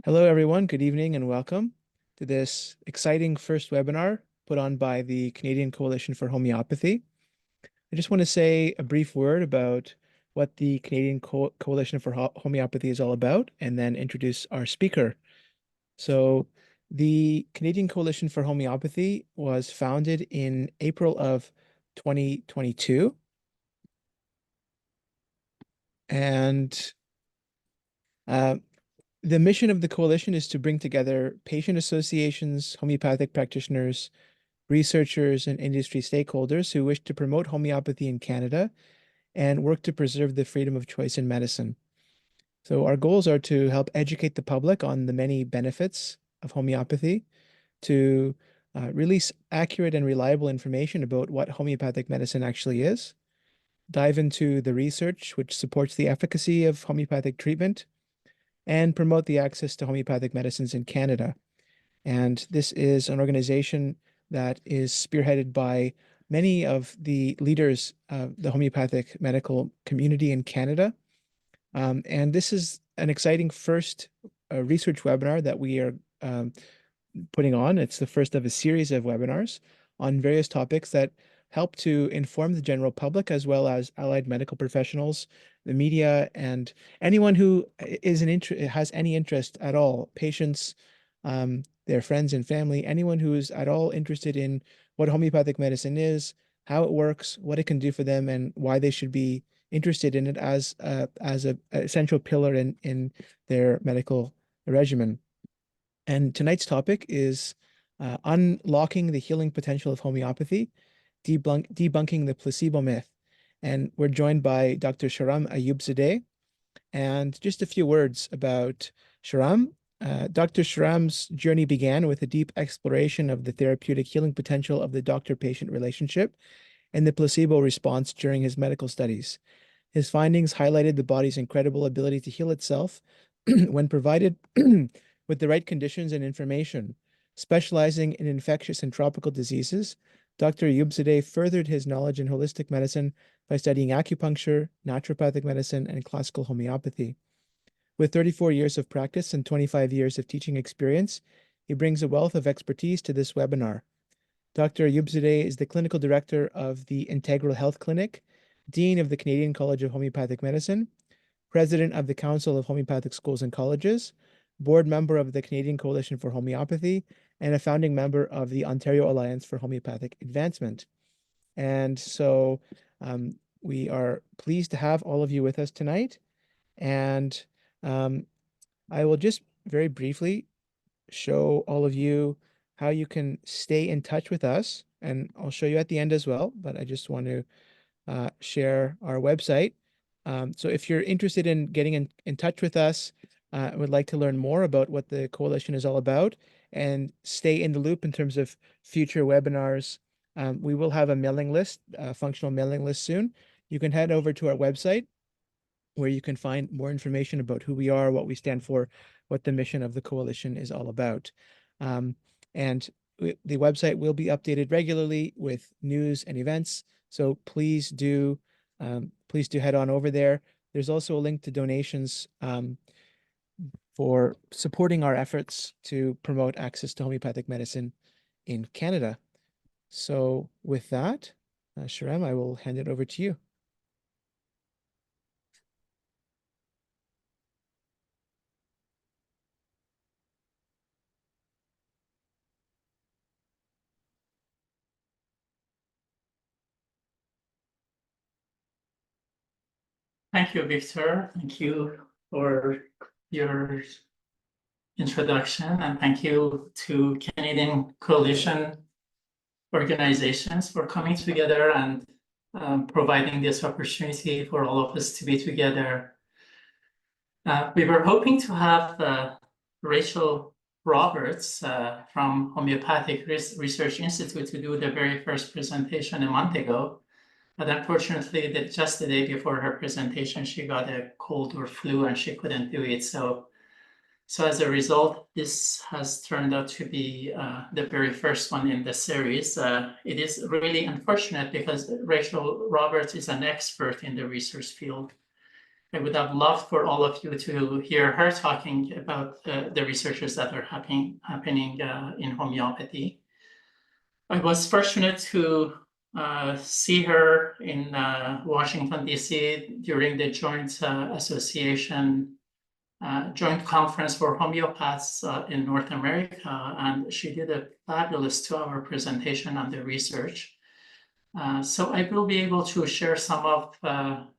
Hello, everyone. Good evening and welcome to this exciting first webinar put on by the Canadian Coalition for Homeopathy. I just want to say a brief word about what the Canadian Coalition for Homeopathy is all about and then introduce our speaker. So the Canadian Coalition for Homeopathy was founded in April of 2022. And the mission of the coalition is to bring together patient associations, homeopathic practitioners, researchers, and industry stakeholders who wish to promote homeopathy in Canada and work to preserve the freedom of choice in medicine. So our goals are to help educate the public on the many benefits of homeopathy, to release accurate and reliable information about what homeopathic medicine actually is, dive into the research which supports the efficacy of homeopathic treatment, and promote the access to homeopathic medicines in Canada. And this is an organization that is spearheaded by many of the leaders of the homeopathic medical community in Canada. And this is an exciting first research webinar that we are putting on. It's the first of a series of webinars on various topics that help to inform the general public as well as allied medical professionals, the media, and anyone who has any interest at all, patients, their friends and family, anyone who is at all interested in what homeopathic medicine is, how it works, what it can do for them, and why they should be interested in it as a essential pillar in their medical regimen. And tonight's topic is unlocking the healing potential of homeopathy, debunking the placebo myth. And we're joined by Dr. Shahram Ayoubzadeh. And just a few words about Shahram. Dr. Shahram's journey began with a deep exploration of the therapeutic healing potential of the doctor-patient relationship and the placebo response during his medical studies. His findings highlighted the body's incredible ability to heal itself when provided with the right conditions and information. Specializing in infectious and tropical diseases, Dr. Ayoubzadeh furthered his knowledge in holistic medicine by studying acupuncture, naturopathic medicine, and classical homeopathy. With 34 years of practice and 25 years of teaching experience, he brings a wealth of expertise to this webinar. Dr. Ayoubzadeh is the clinical director of the Integral Health Clinic, dean of the Canadian College of Homeopathic Medicine, president of the Council of Homeopathic Schools and Colleges, board member of the Canadian Coalition for Homeopathy, and a founding member of the Ontario Alliance for Homeopathic Advancement. And so we are pleased to have all of you with us tonight. And I will just very briefly show all of you how you can stay in touch with us. And I'll show you at the end as well, but I just want to share our website. So if you're interested in getting in touch with us, would like to learn more about what the coalition is all about and stay in the loop in terms of future webinars, we will have a mailing list, a functional mailing list soon. You can head over to our website where you can find more information about who we are, what we stand for, what the mission of the coalition is all about. And the website will be updated regularly with news and events. So please do head on over there. There's also a link to donations for supporting our efforts to promote access to homeopathic medicine in Canada. So with that, Shahram, I will hand it over to you. Thank you, Victor. Thank you for your introduction, and thank you to Canadian Coalition organizations for coming together and providing this opportunity for all of us to be together. We were hoping to have Rachel Roberts from Homeopathic Research Institute to do the very first presentation a month ago. But unfortunately, just the day before her presentation, she got a cold or flu and she couldn't do it. So as a result, this has turned out to be the very first one in the series. It is really unfortunate because Rachel Roberts is an expert in the research field. I would have loved for all of you to hear her talking about the researches that are happening in homeopathy. I was fortunate to see her in Washington, D.C. during the joint association, joint conference for homeopaths in North America, and she did a fabulous 2-hour presentation on the research. So I will be able to share some of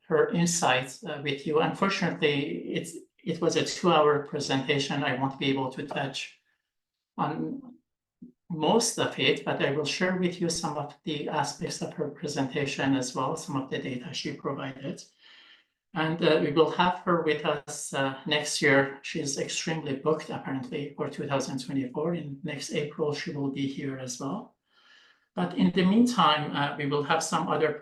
her insights with you. Unfortunately, it was a 2-hour presentation. I won't be able to touch on most of it, but I will share with you some of the aspects of her presentation as well, some of the data she provided. And we will have her with us next year. She's extremely booked, apparently, for 2024. In next April, she will be here as well. But in the meantime, we will have some other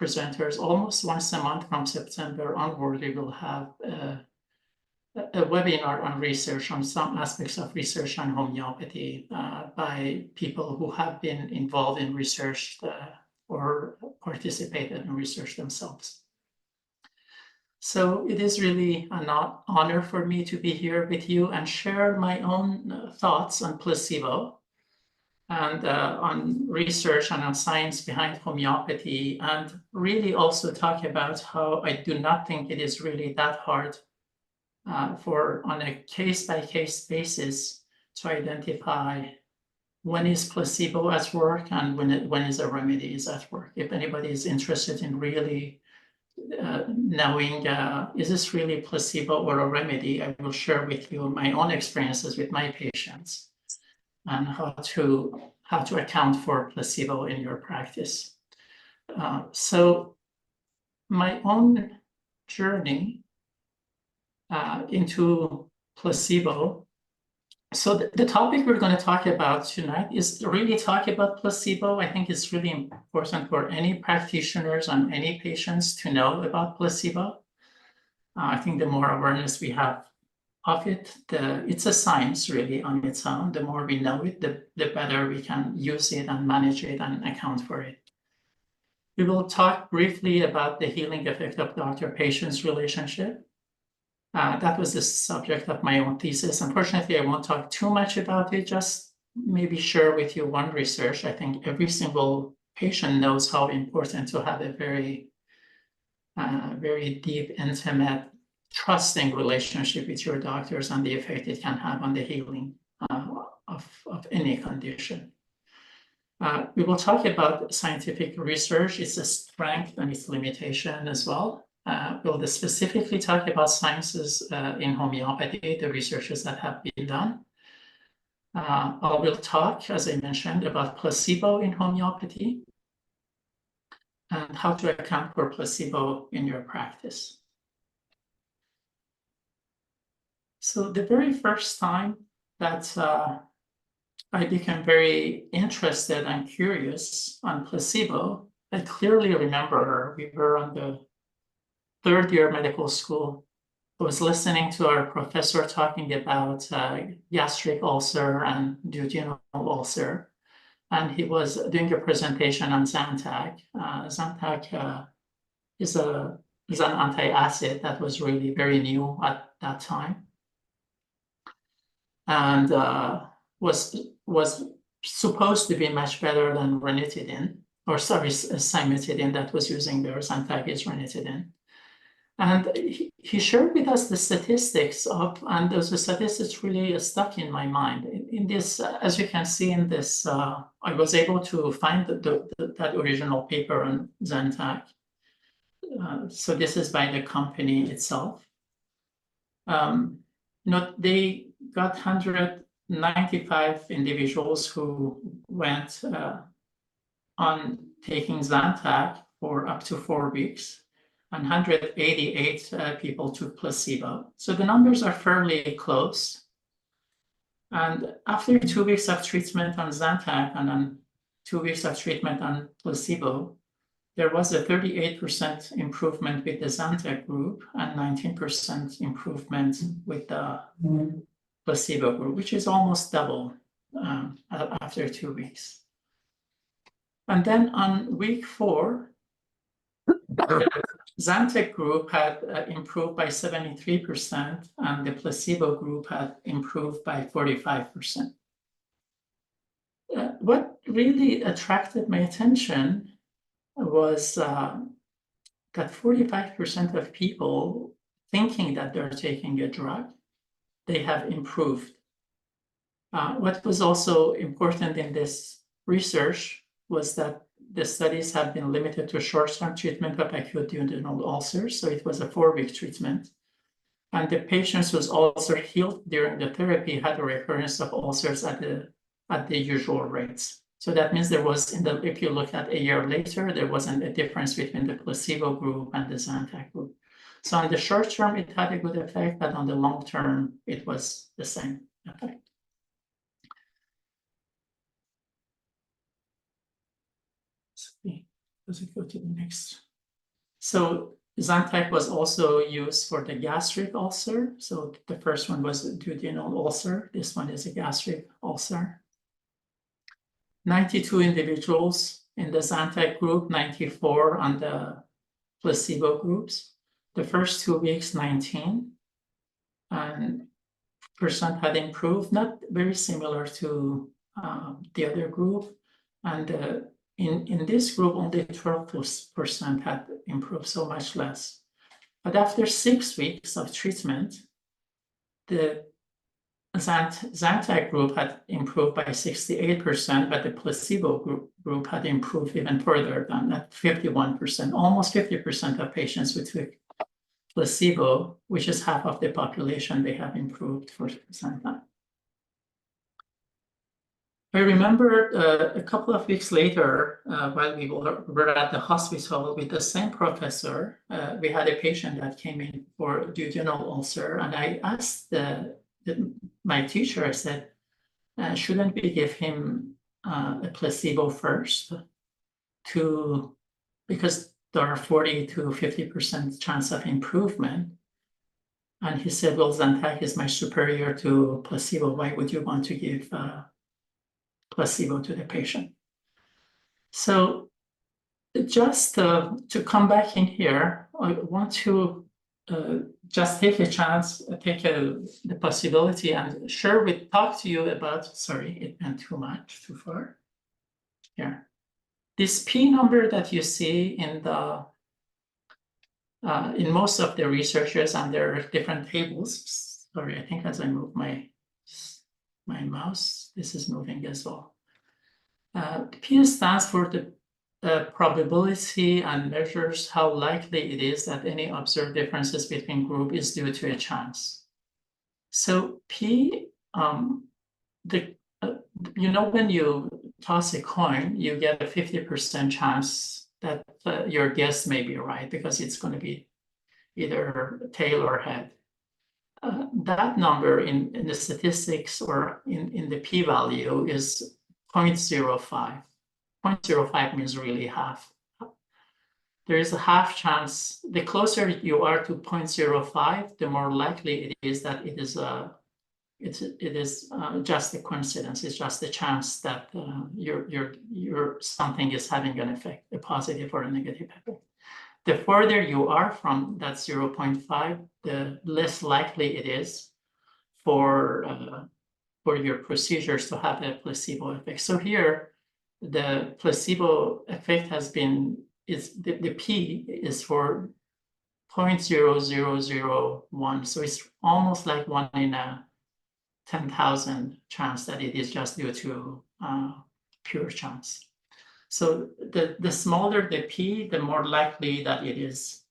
presenters almost once a month from September onward. We will have a webinar on research, on some aspects of research on homeopathy by people who have been involved in research or participated in research themselves. So it is really an honor for me to be here with you and share my own thoughts on placebo and on research and on science behind homeopathy, and really also talk about how I do not think it is really that hard for on a case-by-case basis to identify when is placebo at work and when is a remedy is at work. If anybody is interested in really knowing is this really placebo or a remedy, I will share with you my own experiences with my patients and how to account for placebo in your practice. So my own journey into placebo. So the topic we're going to talk about tonight is really talk about placebo. I think it's really important for any practitioners and any patients to know about placebo. I think the more awareness we have of it, it's a science really on its own. The more we know it, the better we can use it and manage it and account for it. We will talk briefly about the healing effect of doctor-patient's relationship. That was the subject of my own thesis. Unfortunately, I won't talk too much about it, just maybe share with you one research. I think every single patient knows how important to have a very, very deep, intimate, trusting relationship with your doctors and the effect it can have on the healing of any condition. We will talk about scientific research, its strength and its limitation as well. We'll specifically talk about sciences in homeopathy, the researches that have been done. I will talk, as I mentioned, about placebo in homeopathy and how to account for placebo in your practice. So the very first time that I became very interested and curious on placebo, I clearly remember we were on the third year medical school. I was listening to our professor talking about gastric ulcer and duodenal ulcer, and he was doing a presentation on Zantac. Zantac is an anti-acid that was really very new at that time, and was supposed to be much better than ranitidine, or sorry, cimetidine that was using there. Zantac is ranitidine. And he shared with us the statistics of, and those statistics really stuck in my mind. In this, as you can see in this, I was able to find that original paper on Zantac. So this is by the company itself. They got 195 individuals who went on taking Zantac for up to 4 weeks. 188 people took placebo. So the numbers are fairly close. And after 2 weeks of treatment on Zantac and then 2 weeks of treatment on placebo, there was a 38% improvement with the Zantac group and 19% improvement with the placebo group, which is almost double after 2 weeks. And then on week 4, Zantac group had improved by 73%, and the placebo group had improved by 45%. What really attracted my attention was that 45% of people thinking that they're taking a drug, they have improved. What was also important in this research was that the studies have been limited to short-term treatment of acute duodenal ulcers, so it was a 4-week treatment. And the patients whose ulcer healed during the therapy had a recurrence of ulcers at the usual rates. So that means there was, if you look at a year later, there wasn't a difference between the placebo group and the Zantac group. So on the short term, it had a good effect, but on the long term, it was the same effect. Does it go to the next? So Zantac was also used for the gastric ulcer. So the first one was a duodenal ulcer. This one is a gastric ulcer. 92 individuals in the Zantac group, 94 on the placebo groups. The first 2 weeks, 19. And percent had improved, not very similar to the other group. And in this group, only 12% had improved, so much less. But after 6 weeks of treatment, the Zantac group had improved by 68%, but the placebo group had improved even further than that, 51%. Almost 50% of patients who took placebo, which is half of the population, they have improved for Zantac. I remember a couple of weeks later, while we were at the hospital with the same professor, we had a patient that came in for duodenal ulcer, and I asked my teacher, I said, shouldn't we give him a placebo first because there are 40 to 50% chance of improvement? And he said, well, Zantac is much superior to placebo. Why would you want to give placebo to the patient? So just to come back in here, I want to just take a chance, the possibility and talk to you about, sorry, it went too far. Here. This P number that you see in most of the researchers and their different tables, sorry, I think as I move my mouse, this is moving as well. P stands for the probability and measures how likely it is that any observed differences between group is due to a chance. So P, when you toss a coin, you get a 50% chance that your guess may be right because it's going to be either tail or head. That number in the statistics or in the p-value is 0.05. 0.05 means really half. There is a half chance. The closer you are to 0.05, the more likely it is that it is just a coincidence. It's just a chance that your something is having an effect, a positive or a negative effect. The further you are from that 0.5, the less likely it is for your procedures to have a placebo effect. So here, the placebo effect the P is for 0.0001. So it's almost like 1 in a 10,000 chance that it is just due to pure chance. So the smaller the P, the more likely that it is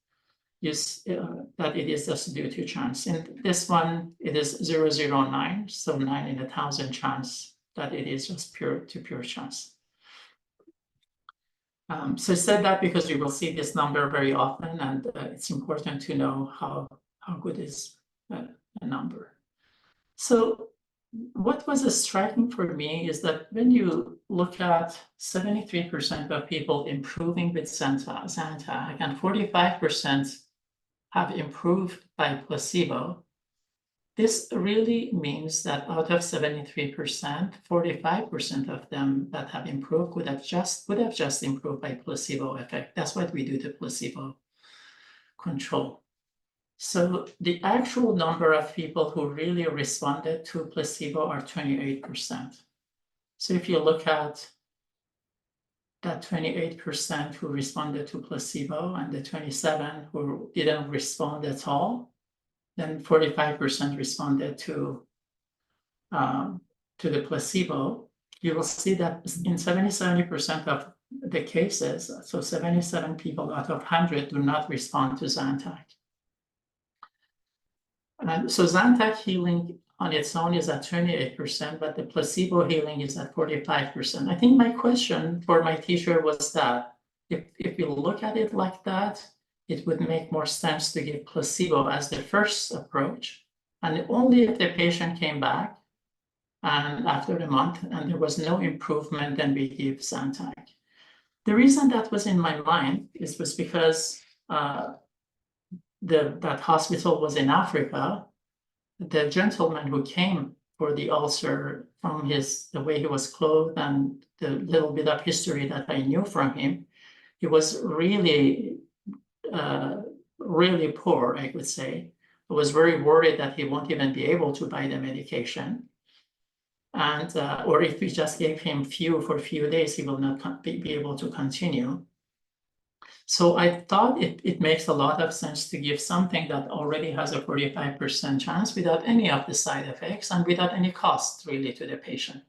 just due to chance. In this one, it is 0.009, so 9 in a 1,000 chance that it is just pure chance. So I said that because you will see this number very often, and it's important to know how good is a number. So what was striking for me is that when you look at 73% of people improving with Zantac and 45% have improved by placebo, this really means that out of 73%, 45% of them that have improved would have just improved by placebo effect. That's what we do to placebo. control. So the actual number of people who really responded to placebo are 28%. So if you look at that 28% who responded to placebo and the 27 who didn't respond at all, then 45% responded to the placebo. You will see that in 70% of the cases, so 77 people out of 100 do not respond to Zantac. And so Zantac healing on its own is at 28%, but the placebo healing is at 45%. I think my question for my teacher was that if you look at it like that, it would make more sense to give placebo as the first approach. And only if the patient came back and after a month and there was no improvement, then we give Zantac. The reason that was in my mind was because that hospital was in Africa. The gentleman who came for the ulcer, from the way he was clothed and the little bit of history that I knew from him, he was really, really poor, I would say. I was very worried that he won't even be able to buy the medication. And or if we just gave him for a few days, he will not be able to continue. So I thought it makes a lot of sense to give something that already has a 45% chance without any of the side effects and without any cost really to the patient.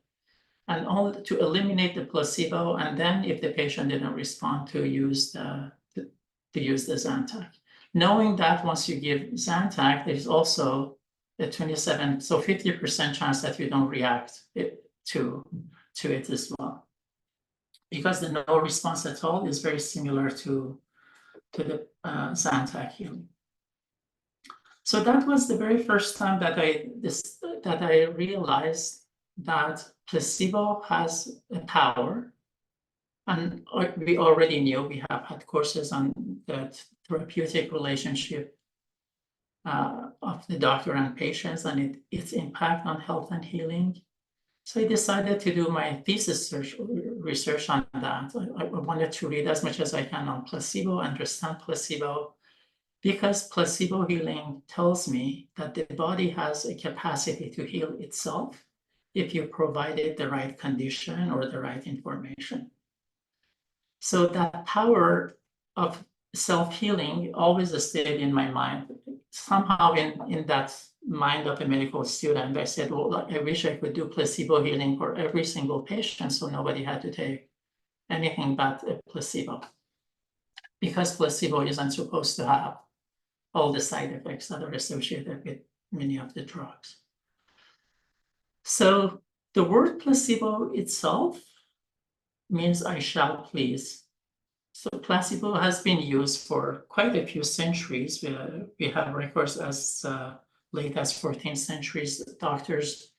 And only to eliminate the placebo, and then if the patient didn't respond, to use the Zantac. Knowing that once you give Zantac, there's also a 27, so 50% chance that you don't react to it as well. Because the no response at all is very similar to the Zantac healing. So that was the very first time that I realized that placebo has a power. And we already knew, we have had courses on the therapeutic relationship of the doctor and patients and its impact on health and healing. So I decided to do my thesis research on that. I wanted to read as much as I can on placebo, understand placebo, because placebo healing tells me that the body has a capacity to heal itself if you provide it the right condition or the right information. So that power of self-healing always stayed in my mind. Somehow in that mind of a medical student, I said, well, I wish I could do placebo healing for every single patient so nobody had to take anything but a placebo. Because placebo isn't supposed to have all the side effects that are associated with many of the drugs. So the word placebo itself means I shall please. So placebo has been used for quite a few centuries. We have records as late as 14th centuries, doctors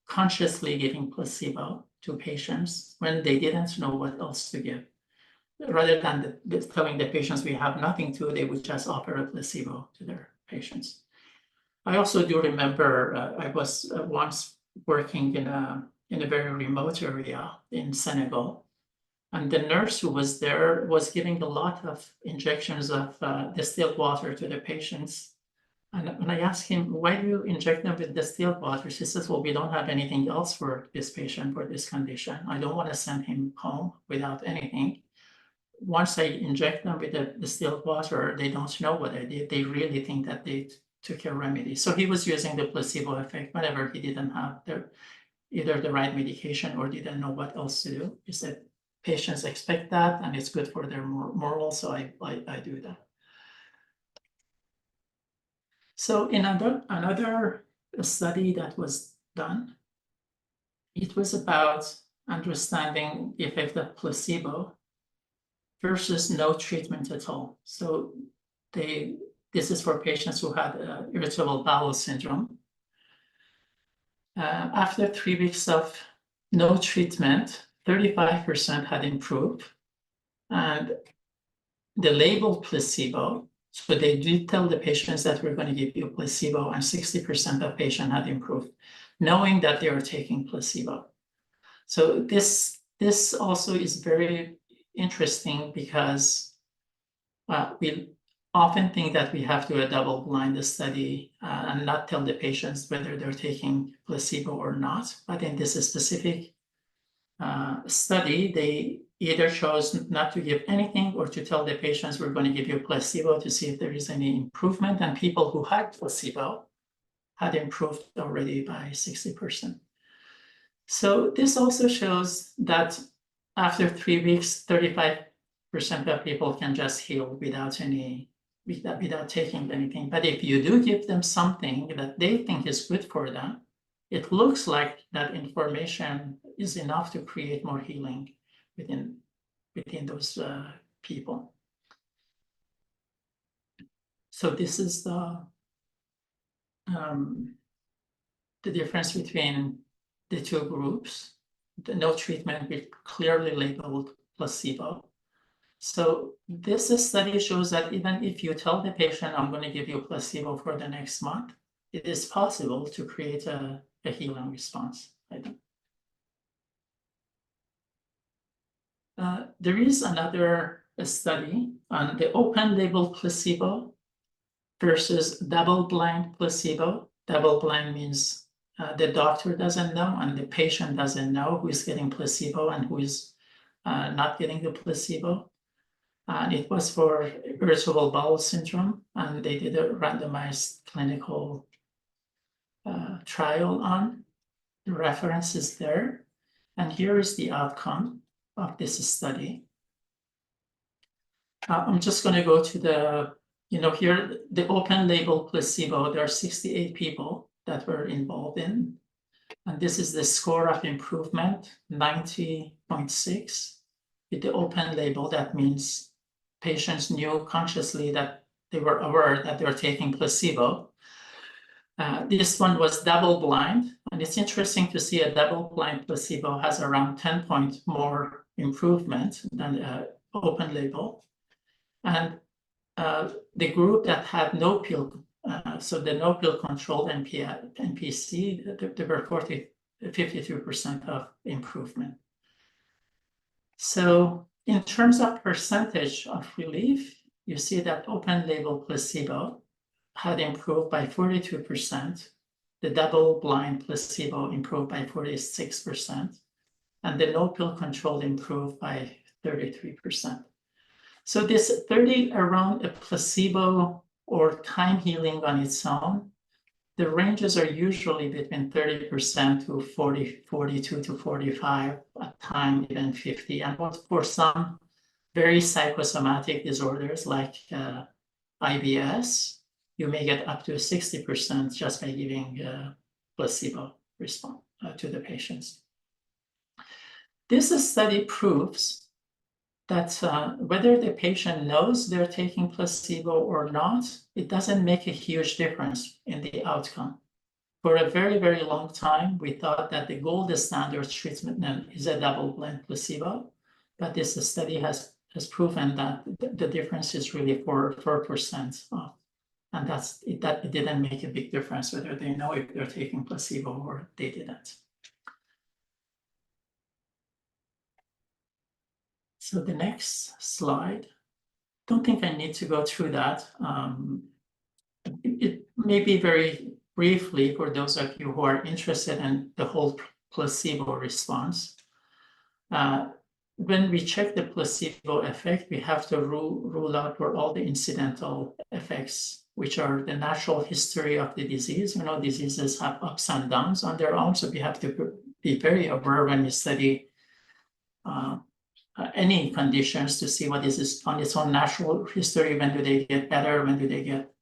consciously giving placebo to patients when they didn't know what else to give. Rather than telling the patients we have nothing to, they would just offer a placebo to their patients. I also do remember I was once working in a very remote area in Senegal. And the nurse who was there was giving a lot of injections of distilled water to the patients. And when I asked him, why do you inject them with distilled water? She says, well, we don't have anything else for this patient for this condition. I don't want to send him home without anything. Once I inject them with the distilled water, they don't know what I did. They really think that they took a remedy. So he was using the placebo effect whenever he didn't have either the right medication or didn't know what else to do. He said, patients expect that and it's good for their moral, so I do that. So in another study that was done, it was about understanding the effect of placebo versus no treatment at all. So this is for patients who had irritable bowel syndrome. After 3 weeks of no treatment, 35% had improved. And the labeled placebo, so they did tell the patients that we're going to give you placebo, and 60% of patients had improved, knowing that they were taking placebo. So this also is very interesting because we often think that we have to do a double-blind study and not tell the patients whether they're taking placebo or not. But in this specific study, they either chose not to give anything or to tell the patients, we're going to give you placebo to see if there is any improvement. And people who had placebo had improved already by 60%. So this also shows that after 3 weeks, 35% of people can just heal without taking anything. But if you do give them something that they think is good for them, it looks like that information is enough to create more healing within those people. So this is the difference between the two groups. The no treatment with clearly labeled placebo. So this study shows that even if you tell the patient, I'm going to give you placebo for the next month, it is possible to create a healing response. There is another study on the open label placebo versus double-blind placebo. Double-blind means the doctor doesn't know and the patient doesn't know who is getting placebo and who is not getting the placebo. And it was for irritable bowel syndrome, and they did a randomized clinical trial on. The reference is there. And here is the outcome of this study. I'm just going to go to the, here, the open label placebo. There are 68 people that were involved in. And this is the score of improvement, 90.6. With the open label, that means patients knew consciously that they were aware that they're taking placebo. This one was double blind, and it's interesting to see a double blind placebo has around 10 points more improvement than open label. And the group that had no pill, so the no pill controlled NPC, there were 52% of improvement. So in terms of percentage of relief, you see that open label placebo had improved by 42%. The double blind placebo improved by 46%. And the no pill control improved by 33%. So this 30 around a placebo or time healing on its own, the ranges are usually between 30% to 42 to 45, at time even 50. And for some very psychosomatic disorders like IBS, you may get up to 60% just by giving placebo response to the patients. This study proves that whether the patient knows they're taking placebo or not, it doesn't make a huge difference in the outcome. For a very, very long time, we thought that the gold standard treatment is a double-blind placebo, but this study has proven that the difference is really 4%. And that didn't make a big difference whether they know if they're taking placebo or they didn't. So the next slide, don't think I need to go through that. It may be very briefly for those of you who are interested in the whole placebo response. When we check the placebo effect, we have to rule out for all the incidental effects, which are the natural history of the disease. Diseases have ups and downs on their own, so we have to be very aware when we study any conditions to see what is on its own natural history. When do they get better? When do they get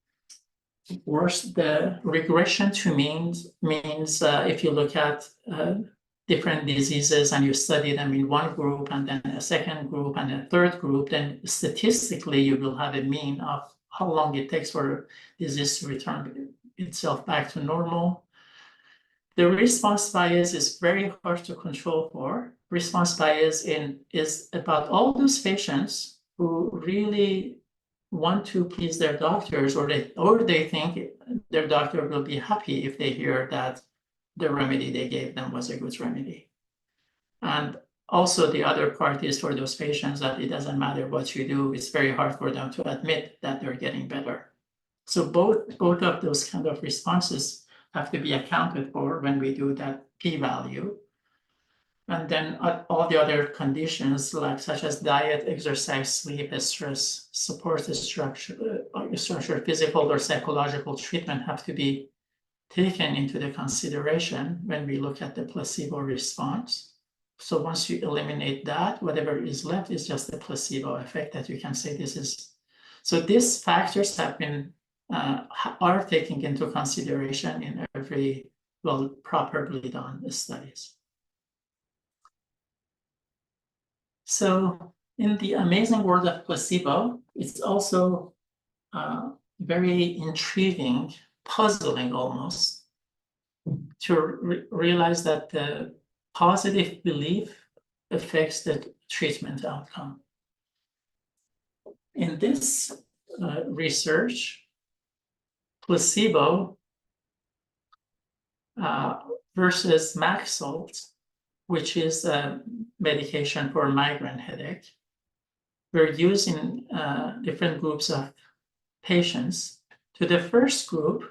worse? The regression to means if you look at different diseases and you study them in one group and then a second group and a third group, then statistically you will have a mean of how long it takes for disease to return itself back to normal. The response bias is very hard to control for. Response bias is about all those patients who really want to please their doctors, or they think their doctor will be happy if they hear that the remedy they gave them was a good remedy. And Also, the other part is for those patients that it doesn't matter what you do, it's very hard for them to admit that they're getting better. So both of those kind of responses have to be accounted for when we do that p-value. And then all the other conditions, like such as diet, exercise, sleep, stress, support structure, physical or psychological treatment, have to be taken into the consideration when we look at the placebo response. So once you eliminate that, whatever is left is just the placebo effect that you can say this is. So these factors have been are taken into consideration in every properly done studies. So in the amazing world of placebo, it's also very intriguing, puzzling almost, to realize that the positive belief affects the treatment outcome. In this research, placebo versus Maxalt, which is a medication for migraine headache, we're using different groups of patients. To the first group,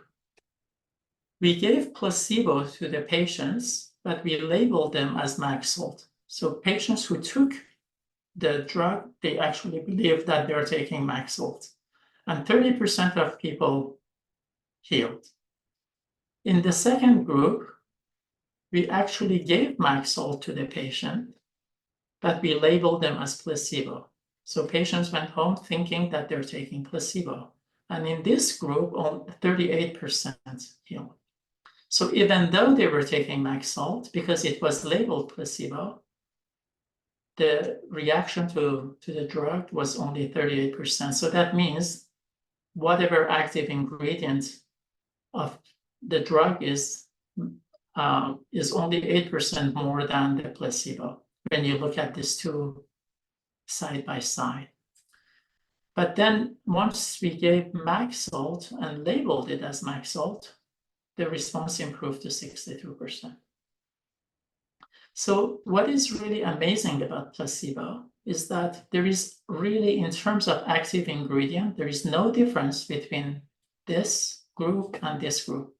we gave placebo to the patients, but we labeled them as Maxalt. So patients who took the drug, they actually believe that they're taking Maxalt. And 30% of people healed. In the second group, we actually gave Maxalt to the patient, but we labeled them as placebo. So patients went home thinking that they're taking placebo. And in this group, only 38% healed. So even though they were taking Maxalt, because it was labeled placebo, the reaction to the drug was only 38%. So that means whatever active ingredient of the drug is only 8% more than the placebo when you look at these two side by side. But then once we gave Maxalt and labeled it as Maxalt, the response improved to 62%. So what is really amazing about placebo is that there is really, in terms of active ingredient, there is no difference between this group and this group.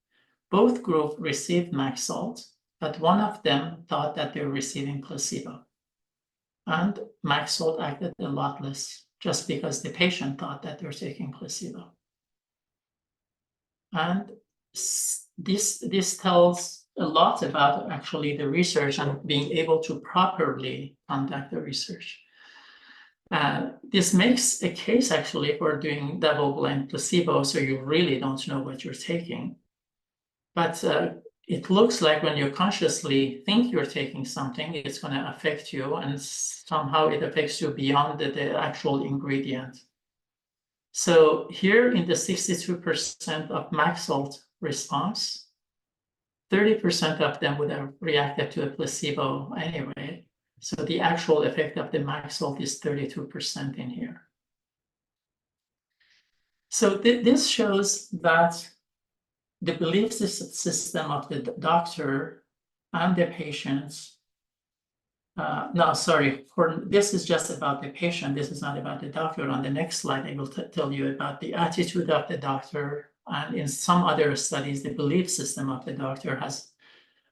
Both groups received Maxalt, but one of them thought that they were receiving placebo. And Maxalt acted a lot less just because the patient thought that they're taking placebo. And this tells a lot about actually the research and being able to properly conduct the research. This makes a case actually for doing double-blind placebo, so you really don't know what you're taking. But it looks like when you consciously think you're taking something, it's going to affect you, and somehow it affects you beyond the actual ingredient. So here in the 62% of Maxalt response, 30% of them would have reacted to a placebo anyway. So the actual effect of the Maxalt is 32% in here. So this shows that the belief system of the doctor and the patients, this is just about the patient. This is not about the doctor. On the next slide, I will tell you about the attitude of the doctor. And in some other studies, the belief system of the doctor has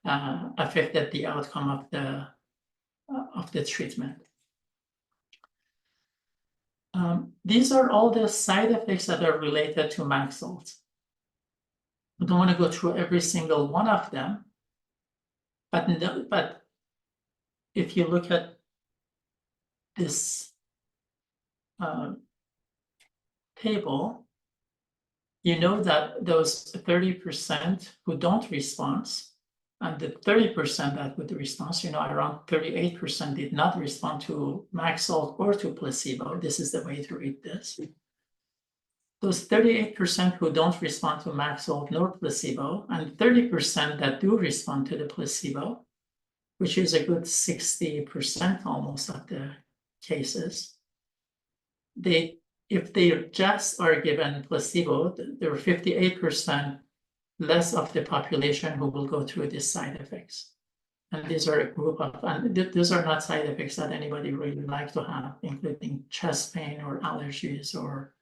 affected the outcome of the treatment. These are all the side effects that are related to Maxalt. I don't want to go through every single one of them, but if you look at this table, you know that those 30% who don't respond, and the 30% that would respond, around 38% did not respond to Maxalt or to placebo. This is the way to read this. Those 38% who don't respond to Maxalt nor placebo, and 30% that do respond to the placebo, which is a good 60% almost of the cases, if they just are given placebo, there are 58% less of the population who will go through these side effects. And these are a group of, and these are not side effects that anybody really like to have, including chest pain or allergies or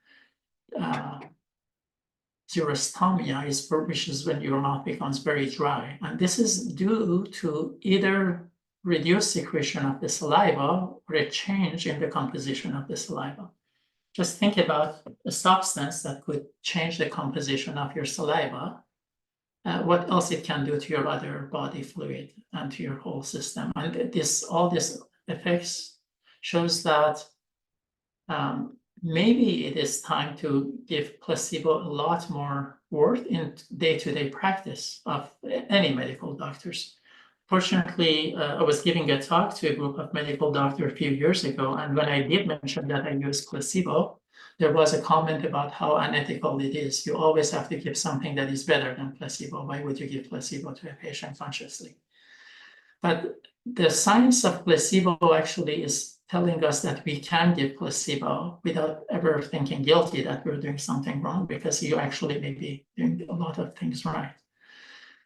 xerostomia, which is when your mouth becomes very dry. And this is due to either reduced secretion of the saliva or a change in the composition of the saliva. Just think about a substance that could change the composition of your saliva. What else it can do to your other body fluid and to your whole system. And all this effects shows that maybe it is time to give placebo a lot more worth in day-to-day practice of any medical doctors. Fortunately, I was giving a talk to a group of medical doctors a few years ago, and when I did mention that I use placebo, there was a comment about how unethical it is. You always have to give something that is better than placebo. Why would you give placebo to a patient consciously? But the science of placebo actually is telling us that we can give placebo without ever thinking guilty that we're doing something wrong, because you actually may be doing a lot of things right.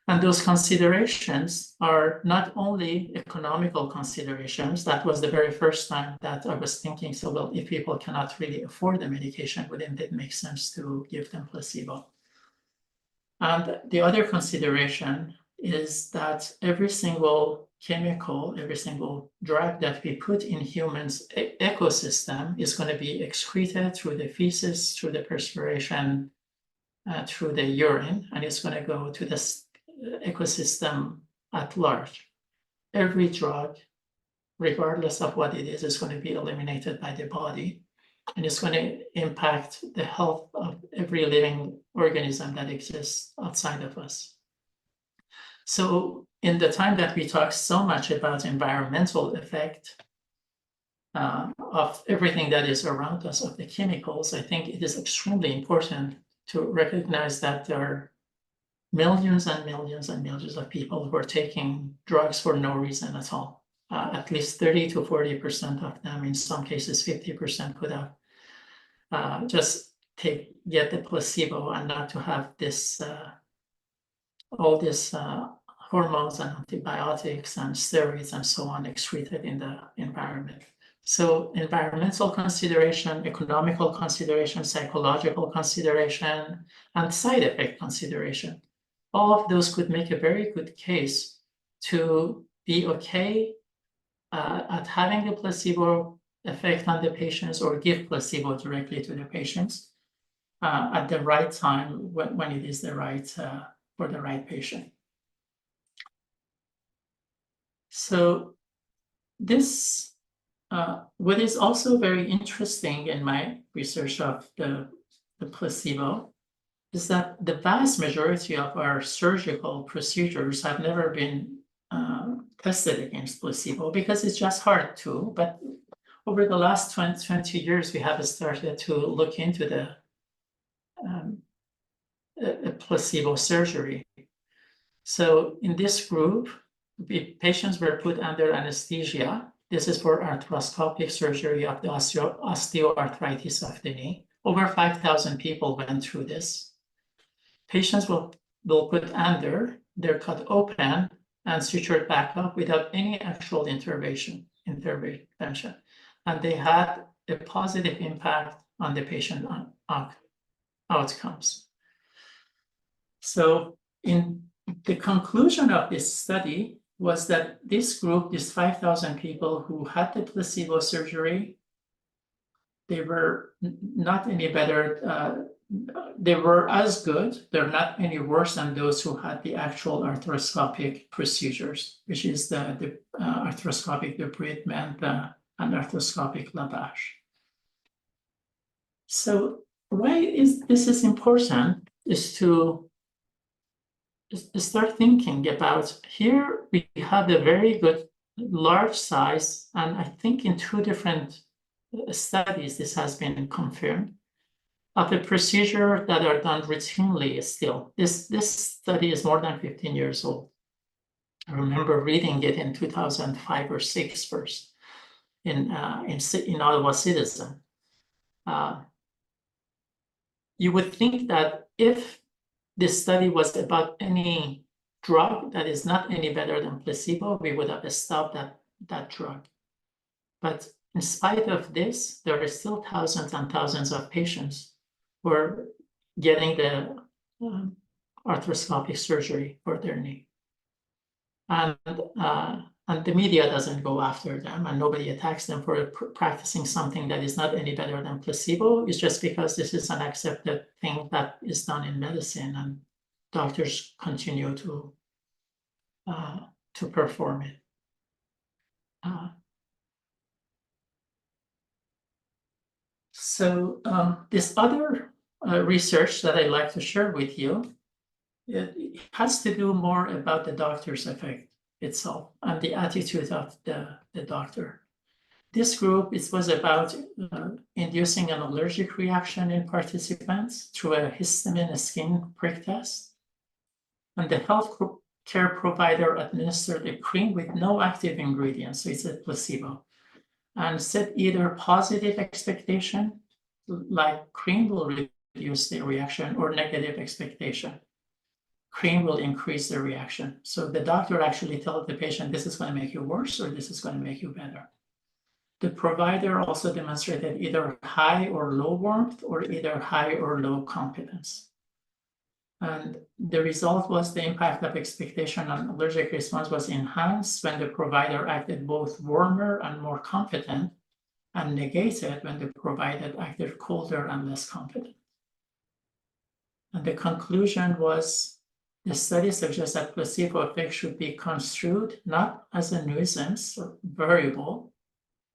And those considerations are not only economical considerations. That was the very first time that I was thinking, so well, if people cannot really afford the medication, wouldn't it make sense to give them placebo? And the other consideration is that every single chemical, every single drug that we put in humans' ecosystem is going to be excreted through the feces, through the perspiration, through the urine, and it's going to go to the ecosystem at large. Every drug, regardless of what it is going to be eliminated by the body, and it's going to impact the health of every living organism that exists outside of us. So in the time that we talk so much about environmental effect of everything that is around us, of the chemicals, I think it is extremely important to recognize that there are millions and millions and millions of people who are taking drugs for no reason at all. At least 30 to 40% of them, in some cases 50%, could have just get the placebo and not to have this all this hormones and antibiotics and steroids and so on excreted in the environment. So environmental consideration, economical consideration, psychological consideration, and side effect consideration. All of those could make a very good case to be okay at having a placebo effect on the patients or give placebo directly to the patients at the right time when it is the right for the right patient. So this, what is also very interesting in my research of the placebo is that the vast majority of our surgical procedures have never been tested against placebo because it's just hard to. But over the last 20 years, we have started to look into the placebo surgery. So in this group, patients were put under anesthesia. This is for arthroscopic surgery of the osteoarthritis of the knee. Over 5,000 people went through this. Patients will put under, they're cut open and sutured back up without any actual intervention. And they had a positive impact on the patient outcomes. So in the conclusion of this study was that this group, these 5,000 people who had the placebo surgery, they were not any better. They were as good. They're not any worse than those who had the actual arthroscopic procedures, which is the arthroscopic debridement and arthroscopic lavage. So why is this important is to start thinking about here we have a very good large size, and I think in 2 different studies this has been confirmed, of a procedure that are done routinely still. This study is more than 15 years old. I remember reading it in 2005 or 6 first in Ottawa Citizen. You would think that if this study was about any drug that is not any better than placebo, we would have stopped that drug. But in spite of this, there are still thousands and thousands of patients who are getting the arthroscopic surgery for their knee. And the media doesn't go after them, and nobody attacks them for practicing something that is not any better than placebo. It's just because this is an accepted thing that is done in medicine, and doctors continue to perform it. So this other research that I'd like to share with you, it has to do more about the doctor's effect itself and the attitude of the doctor. This group, it was about inducing an allergic reaction in participants through a histamine skin prick test. And the health care provider administered a cream with no active ingredients, so it's a placebo, and set either positive expectation, like cream will reduce the reaction, or negative expectation. Cream will increase the reaction. So the doctor actually tells the patient, this is going to make you worse, or this is going to make you better. The provider also demonstrated either high or low warmth, or either high or low competence. And the result was the impact of expectation on allergic response was enhanced when the provider acted both warmer and more competent, and negated when the provider acted colder and less competent. And the conclusion was, the study suggests that placebo effect should be construed not as a nuisance or variable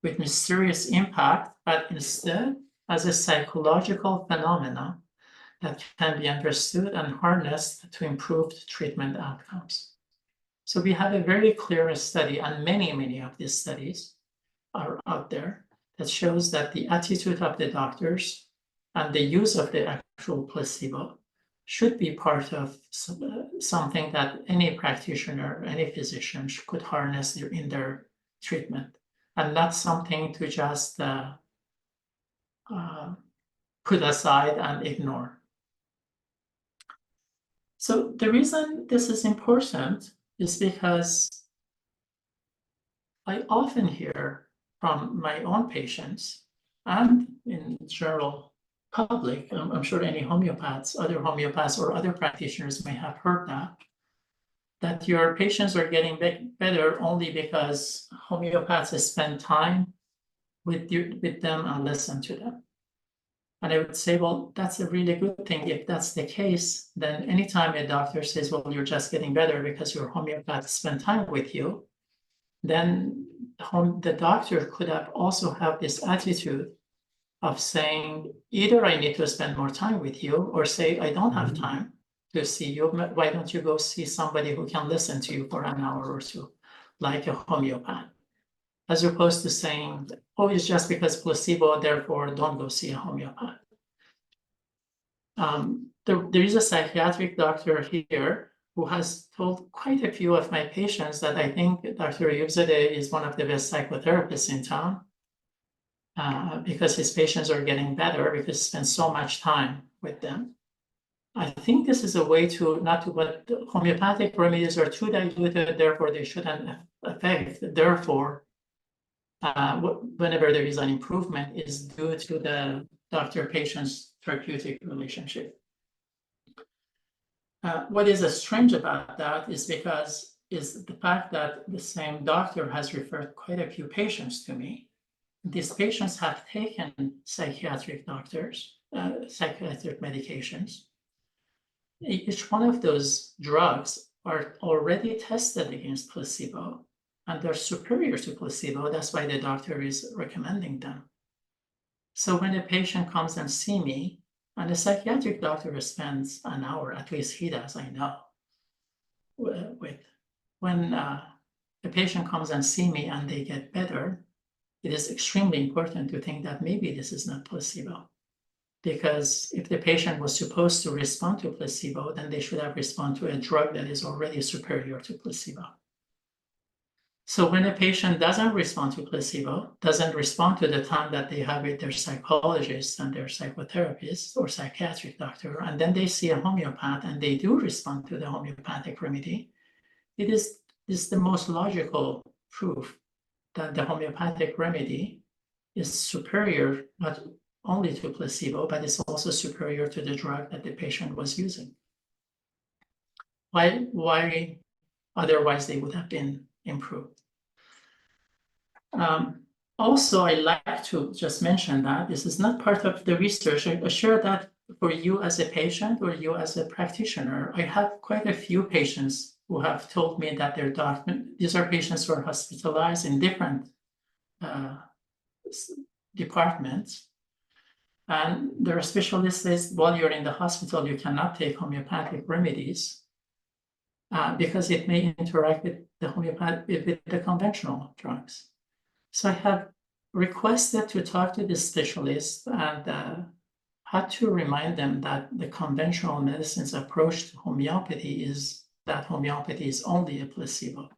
with mysterious impact, but instead as a psychological phenomenon that can be understood and harnessed to improve treatment outcomes. So we have a very clear study, and many of these studies are out there, that shows that the attitude of the doctors and the use of the actual placebo should be part of something that any practitioner, any physician could harness in their treatment, and not something to just put aside and ignore. So the reason this is important is because I often hear from my own patients and in general public, I'm sure any homeopaths, other homeopaths or other practitioners may have heard that your patients are getting better only because homeopaths spend time with them and listen to them. And I would say, well, that's a really good thing. If that's the case, then anytime a doctor says, well, you're just getting better because your homeopath spent time with you, then the doctor could have also have this attitude of saying, either I need to spend more time with you, or say, I don't have time to see you. Why don't you go see somebody who can listen to you for an hour or two, like a homeopath? As opposed to saying, oh, it's just because placebo, therefore don't go see a homeopath. There is a psychiatric doctor here who has told quite a few of my patients that I think Dr. Ayoubzadeh is one of the best psychotherapists in town, because his patients are getting better because he spends so much time with them. I think this is a way to not to, but homeopathic remedies are too diluted, therefore they shouldn't affect. Therefore, whenever there is an improvement, is due to the doctor-patient's therapeutic relationship. What is strange about that is the fact that the same doctor has referred quite a few patients to me. These patients have taken psychiatric medications. Each one of those drugs are already tested against placebo, and they're superior to placebo. That's why the doctor is recommending them. So when a patient comes and see me, and a psychiatric doctor spends an hour, at least he does, I know, when a patient comes and see me and they get better, it is extremely important to think that maybe this is not placebo. Because if the patient was supposed to respond to placebo, then they should have responded to a drug that is already superior to placebo. So when a patient doesn't respond to placebo, doesn't respond to the time that they have with their psychologist and their psychotherapist or psychiatric doctor, and then they see a homeopath and they do respond to the homeopathic remedy, it is the most logical proof that the homeopathic remedy is superior not only to placebo, but it's also superior to the drug that the patient was using. Why otherwise they would have been improved? Also, I like to just mention that this is not part of the research. I assure that for you as a patient or you as a practitioner, I have quite a few patients who have told me that their doctor, these are patients who are hospitalized in different departments. And their specialist says, while you're in the hospital, you cannot take homeopathic remedies because it may interact with the conventional drugs. So I have requested to talk to this specialist and had to remind them that the conventional medicine's approach to homeopathy is that homeopathy is only a placebo. I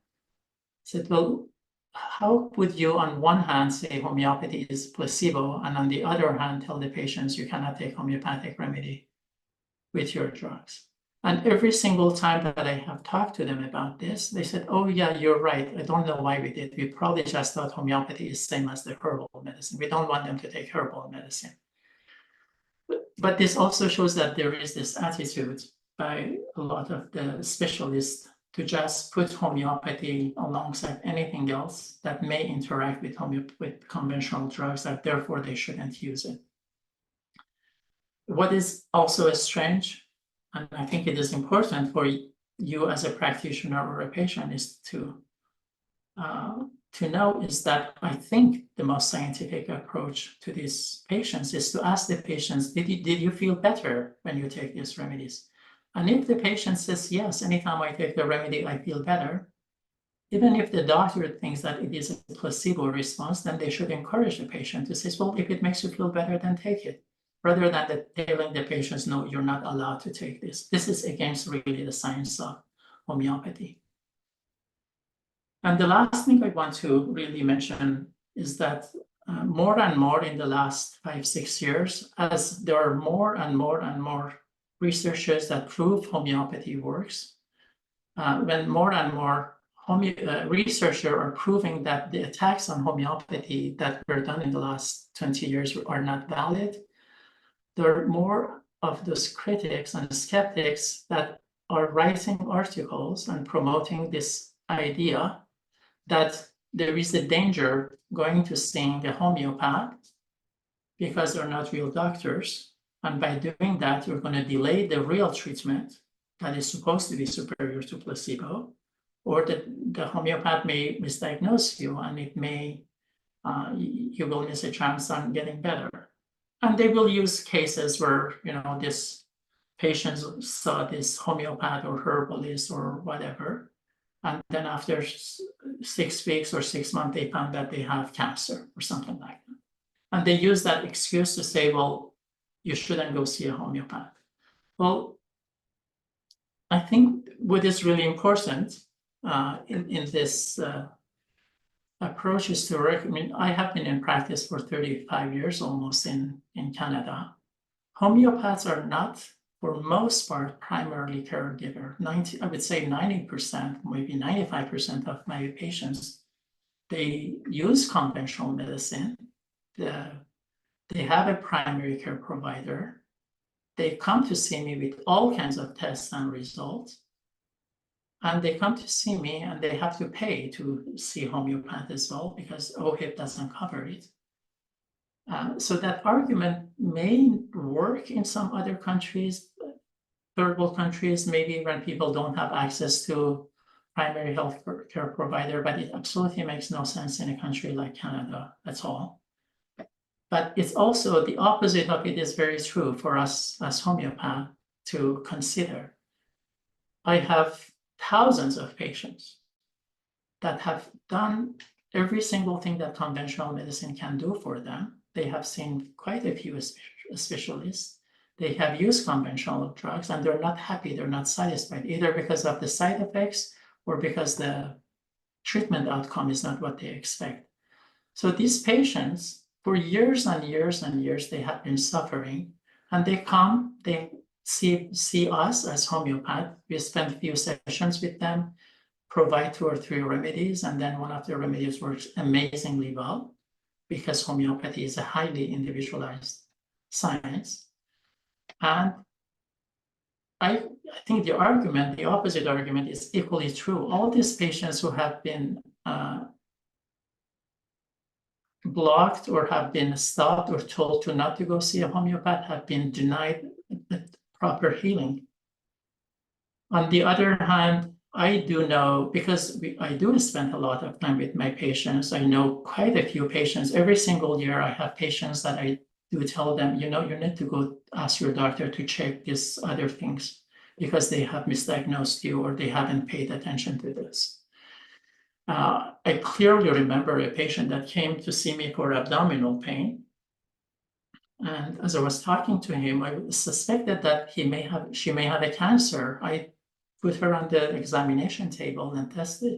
said, well, how would you on one hand say homeopathy is placebo and on the other hand tell the patients you cannot take homeopathic remedy with your drugs? And every single time that I have talked to them about this, they said, oh yeah, you're right. I don't know why we did. We probably just thought homeopathy is same as the herbal medicine. We don't want them to take herbal medicine. But this also shows that there is this attitude by a lot of the specialists to just put homeopathy alongside anything else that may interact with conventional drugs, that therefore they shouldn't use it. What is also strange, and I think it is important for you as a practitioner or a patient, is to know is that I think the most scientific approach to these patients is to ask the patients, did you feel better when you take these remedies? And if the patient says, yes, anytime I take the remedy, I feel better, even if the doctor thinks that it is a placebo response, then they should encourage the patient to say, well, if it makes you feel better, then take it, rather than telling the patients, no, you're not allowed to take this. This is against really the science of homeopathy. And the last thing I want to really mention is that more and more in the last 5-6 years, as there are more and more researchers that prove homeopathy works, when more and more researchers are proving that the attacks on homeopathy that were done in the last 20 years are not valid, there are more of those critics and skeptics that are writing articles and promoting this idea that there is a danger going to seeing a homeopath because they're not real doctors. And by doing that, you're going to delay the real treatment that is supposed to be superior to placebo, or that the homeopath may misdiagnose you and it may, you will miss a chance on getting better. And they will use cases where, this patient saw this homeopath or herbalist or whatever. And then after 6 weeks or 6 months, they found that they have cancer or something like that. And they use that excuse to say, well, you shouldn't go see a homeopath. Well, I think what is really important in this approach is to recommend, I have been in practice for 35 years almost in Canada. Homeopaths are not, for most part, primarily caregiver. I would say 90%, maybe 95% of my patients, they use conventional medicine. They have a primary care provider. They come to see me with all kinds of tests and results. And they come to see me and they have to pay to see homeopath as well because OHIP doesn't cover it. So that argument may work in some other countries, third world countries, maybe when people don't have access to primary health care provider, but it absolutely makes no sense in a country like Canada at all. But it's also the opposite of it is very true for us as homeopath to consider. I have thousands of patients that have done every single thing that conventional medicine can do for them. They have seen quite a few specialists. They have used conventional drugs and they're not happy, they're not satisfied, either because of the side effects or because the treatment outcome is not what they expect. So these patients, for years and years and years, they have been suffering, and they come, they see us as homeopath. We spend a few sessions with them, provide 2 or 3 remedies, and then one of the remedies works amazingly well, because homeopathy is a highly individualized science. And I think the opposite argument is equally true. All these patients who have been blocked or have been stopped or told to not to go see a homeopath have been denied proper healing. On the other hand, I do know, because I do spend a lot of time with my patients, I know quite a few patients. Every single year I have patients that I do tell them, you need to go ask your doctor to check these other things, because they have misdiagnosed you or they haven't paid attention to this. I clearly remember a patient that came to see me for abdominal pain. And as I was talking to him, I suspected that she may have a cancer. I put her on the examination table and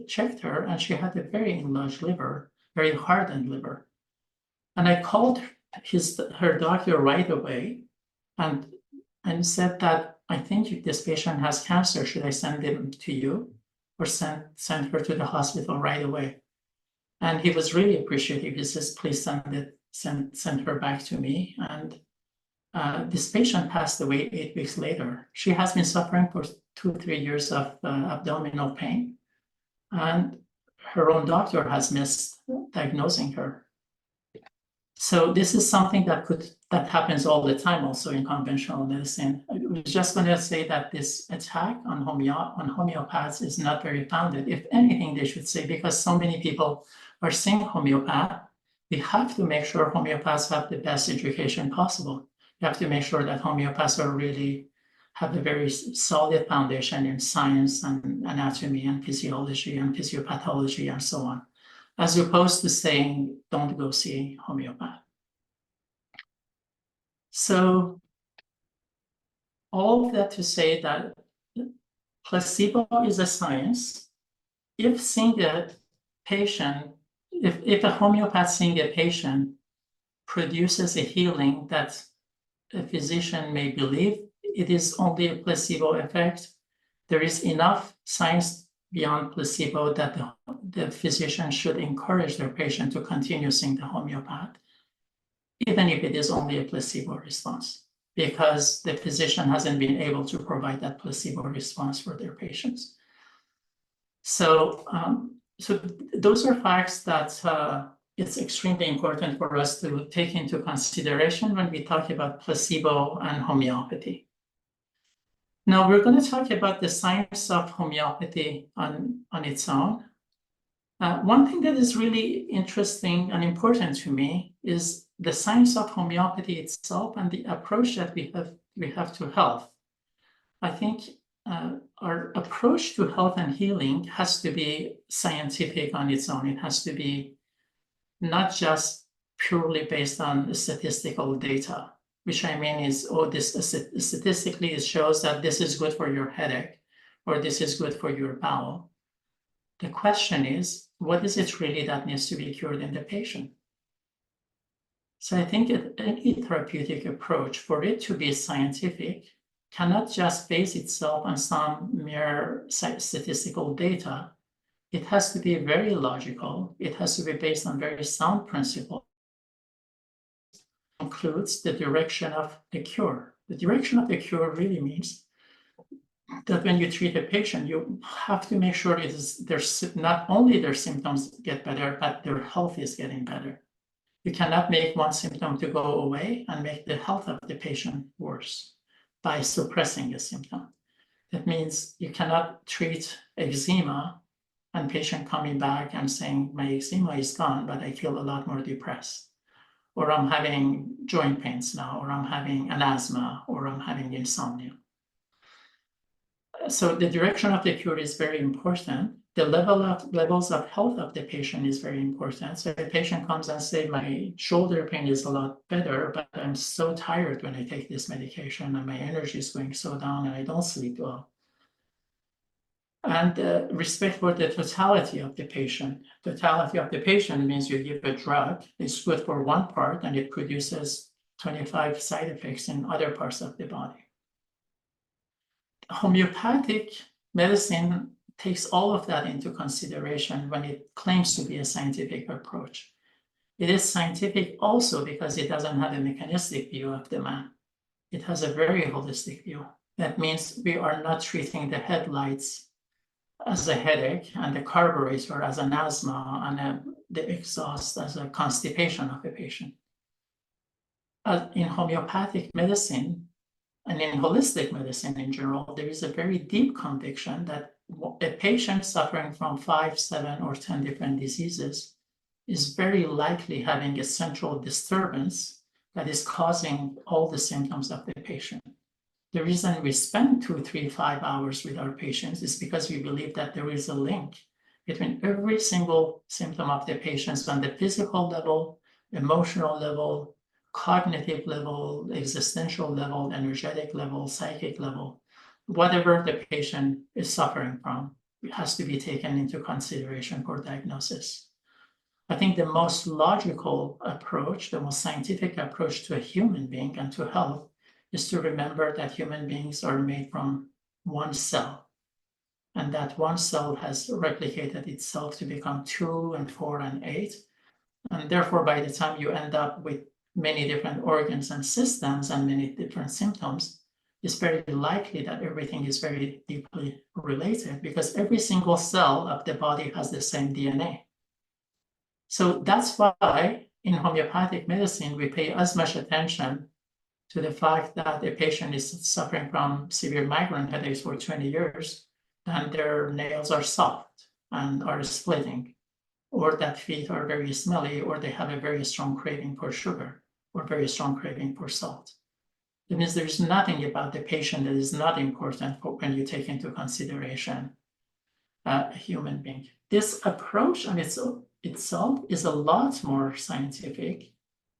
checked her, and she had a very enlarged liver, very hardened liver. And I called her doctor right away and said that I think this patient has cancer. Should I send him to you or send her to the hospital right away? And he was really appreciative. He says, please send her back to me. And this patient passed away 8 weeks later. She has been suffering for 2-3 years of abdominal pain, and her own doctor has missed diagnosing her. So this is something that happens all the time also in conventional medicine. I was just going to say that this attack on homeopaths is not very founded. If anything, they should say, because so many people are seeing homeopath, we have to make sure homeopaths have the best education possible. You have to make sure that homeopaths have a very solid foundation in science and anatomy and physiology and physiopathology and so on, as opposed to saying, don't go see homeopath. So all of that to say that placebo is a science. If seeing a patient, if a homeopath seeing a patient produces a healing that a physician may believe it is only a placebo effect, there is enough science beyond placebo that the physician should encourage their patient to continue seeing the homeopath, even if it is only a placebo response, because the physician hasn't been able to provide that placebo response for their patients. So, so those are facts that it's extremely important for us to take into consideration when we talk about placebo and homeopathy. Now we're going to talk about the science of homeopathy on its own. One thing that is really interesting and important to me is the science of homeopathy itself and the approach that we have to health. I think our approach to health and healing has to be scientific on its own. It has to be not just purely based on statistical data, which I mean is, this statistically it shows that this is good for your headache or this is good for your bowel. The question is, what is it really that needs to be cured in the patient? So I think any therapeutic approach, for it to be scientific, cannot just base itself on some mere statistical data. It has to be very logical. It has to be based on very sound principles. It includes the direction of the cure. The direction of the cure really means that when you treat a patient, you have to make sure there's not only their symptoms get better, but their health is getting better. You cannot make one symptom to go away and make the health of the patient worse by suppressing a symptom. That means you cannot treat eczema and patient coming back and saying, my eczema is gone, but I feel a lot more depressed. Or I'm having joint pains now, or I'm having an asthma, or I'm having insomnia. So the direction of the cure is very important. The levels of health of the patient is very important. So if a patient comes and say, my shoulder pain is a lot better, but I'm so tired when I take this medication and my energy is going so down and I don't sleep well. And respect for the totality of the patient. Totality of the patient means you give a drug, it's good for one part and it produces 25 side effects in other parts of the body. Homeopathic medicine takes all of that into consideration when it claims to be a scientific approach. It is scientific also because it doesn't have a mechanistic view of the man. It has a very holistic view. That means we are not treating the headlights as a headache and the carburetor as an asthma and the exhaust as a constipation of a patient. In homeopathic medicine and in holistic medicine in general, there is a very deep conviction that a patient suffering from 5, 7, or 10 different diseases is very likely having a central disturbance that is causing all the symptoms of the patient. The reason we spend 2, 3, 5 hours with our patients is because we believe that there is a link between every single symptom of the patients on the physical level, emotional level, cognitive level, existential level, energetic level, psychic level. Whatever the patient is suffering from, it has to be taken into consideration for diagnosis. I think the most logical approach, the most scientific approach to a human being and to health is to remember that human beings are made from one cell, and that one cell has replicated itself to become 2 and 4 and 8. And therefore, by the time you end up with many different organs and systems and many different symptoms, it's very likely that everything is very deeply related because every single cell of the body has the same DNA. So that's why in homeopathic medicine, we pay as much attention to the fact that a patient is suffering from severe migraine headaches for 20 years, and their nails are soft and are splitting, or that feet are very smelly, or they have a very strong craving for sugar, or very strong craving for salt. That means there's nothing about the patient that is not important for when you take into consideration a human being. This approach on itself is a lot more scientific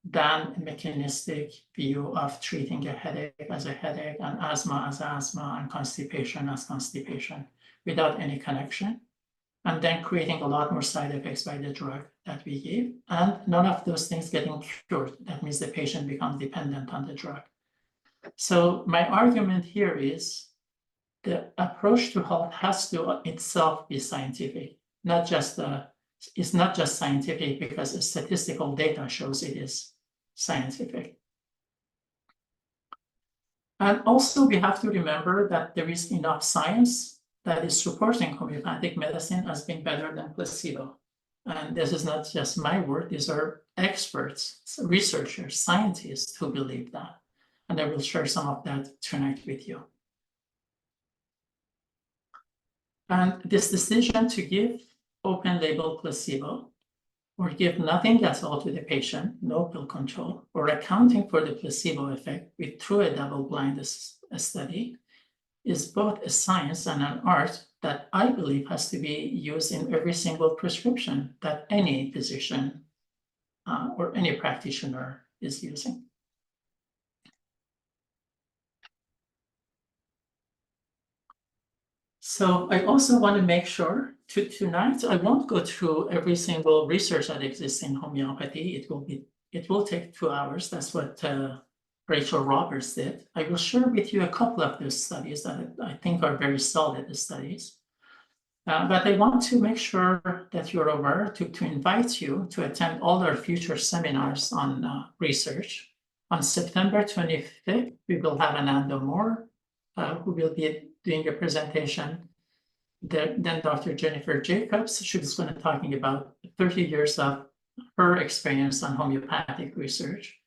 than a mechanistic view of treating a headache as a headache and asthma as asthma and constipation as constipation without any connection, and then creating a lot more side effects by the drug that we give, and none of those things getting cured. That means the patient becomes dependent on the drug. So my argument here is the approach to health has to itself be scientific, it's not just scientific because statistical data shows it is scientific. And also we have to remember that there is enough science that is supporting homeopathic medicine as being better than placebo. And this is not just my word, these are experts, researchers, scientists who believe that. And I will share some of that tonight with you. And this decision to give open label placebo or give nothing at all to the patient, no pill control, or accounting for the placebo effect through a double-blind study is both a science and an art that I believe has to be used in every single prescription that any physician or any practitioner is using. So I also want to make sure tonight, I won't go through every single research that exists in homeopathy. It will take 2 hours. That's what Rachel Roberts did. I will share with you a couple of those studies that I think are very solid studies. But I want to make sure that you're aware to invite you to attend all our future seminars on research. On September 25th, we will have Ananda Moore, who will be doing a presentation. Then Dr. Jennifer Jacobs, she's going to be talking about 30 years of her experience on homeopathic research.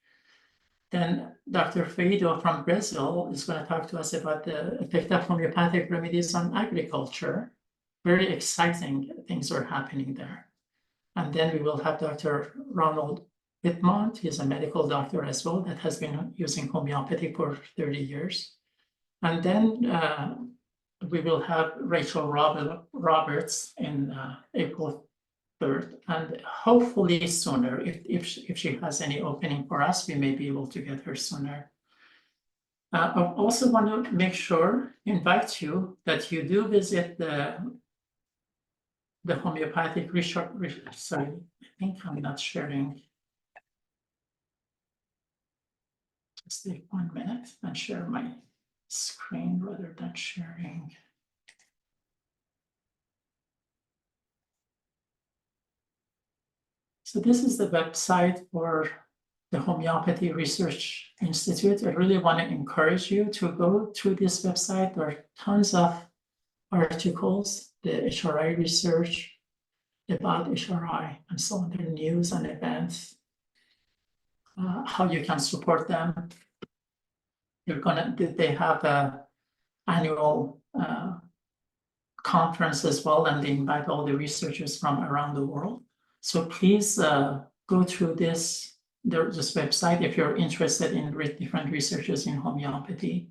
Then Dr. Feido from Brazil is going to talk to us about the effect of homeopathic remedies on agriculture. Very exciting things are happening there. And then we will have Dr. Ronald Whitmont. He's a medical doctor as well that has been using homeopathy for 30 years. And then we will have Rachel Roberts in April 3rd, and hopefully sooner. If she has any opening for us, we may be able to get her sooner. I also want to make sure, invite you, that you do visit the homeopathic research. Sorry, I think I'm not sharing. Just take 1 minute and share my screen rather than sharing. So this is the website for the Homeopathy Research Institute. I really want to encourage you to go through this website. There are tons of articles, the HRI research about HRI and so on, their news and events, how you can support them. They have a annual conference as well, and they invite all the researchers from around the world. So please go through this website if you're interested in different researchers in homeopathy.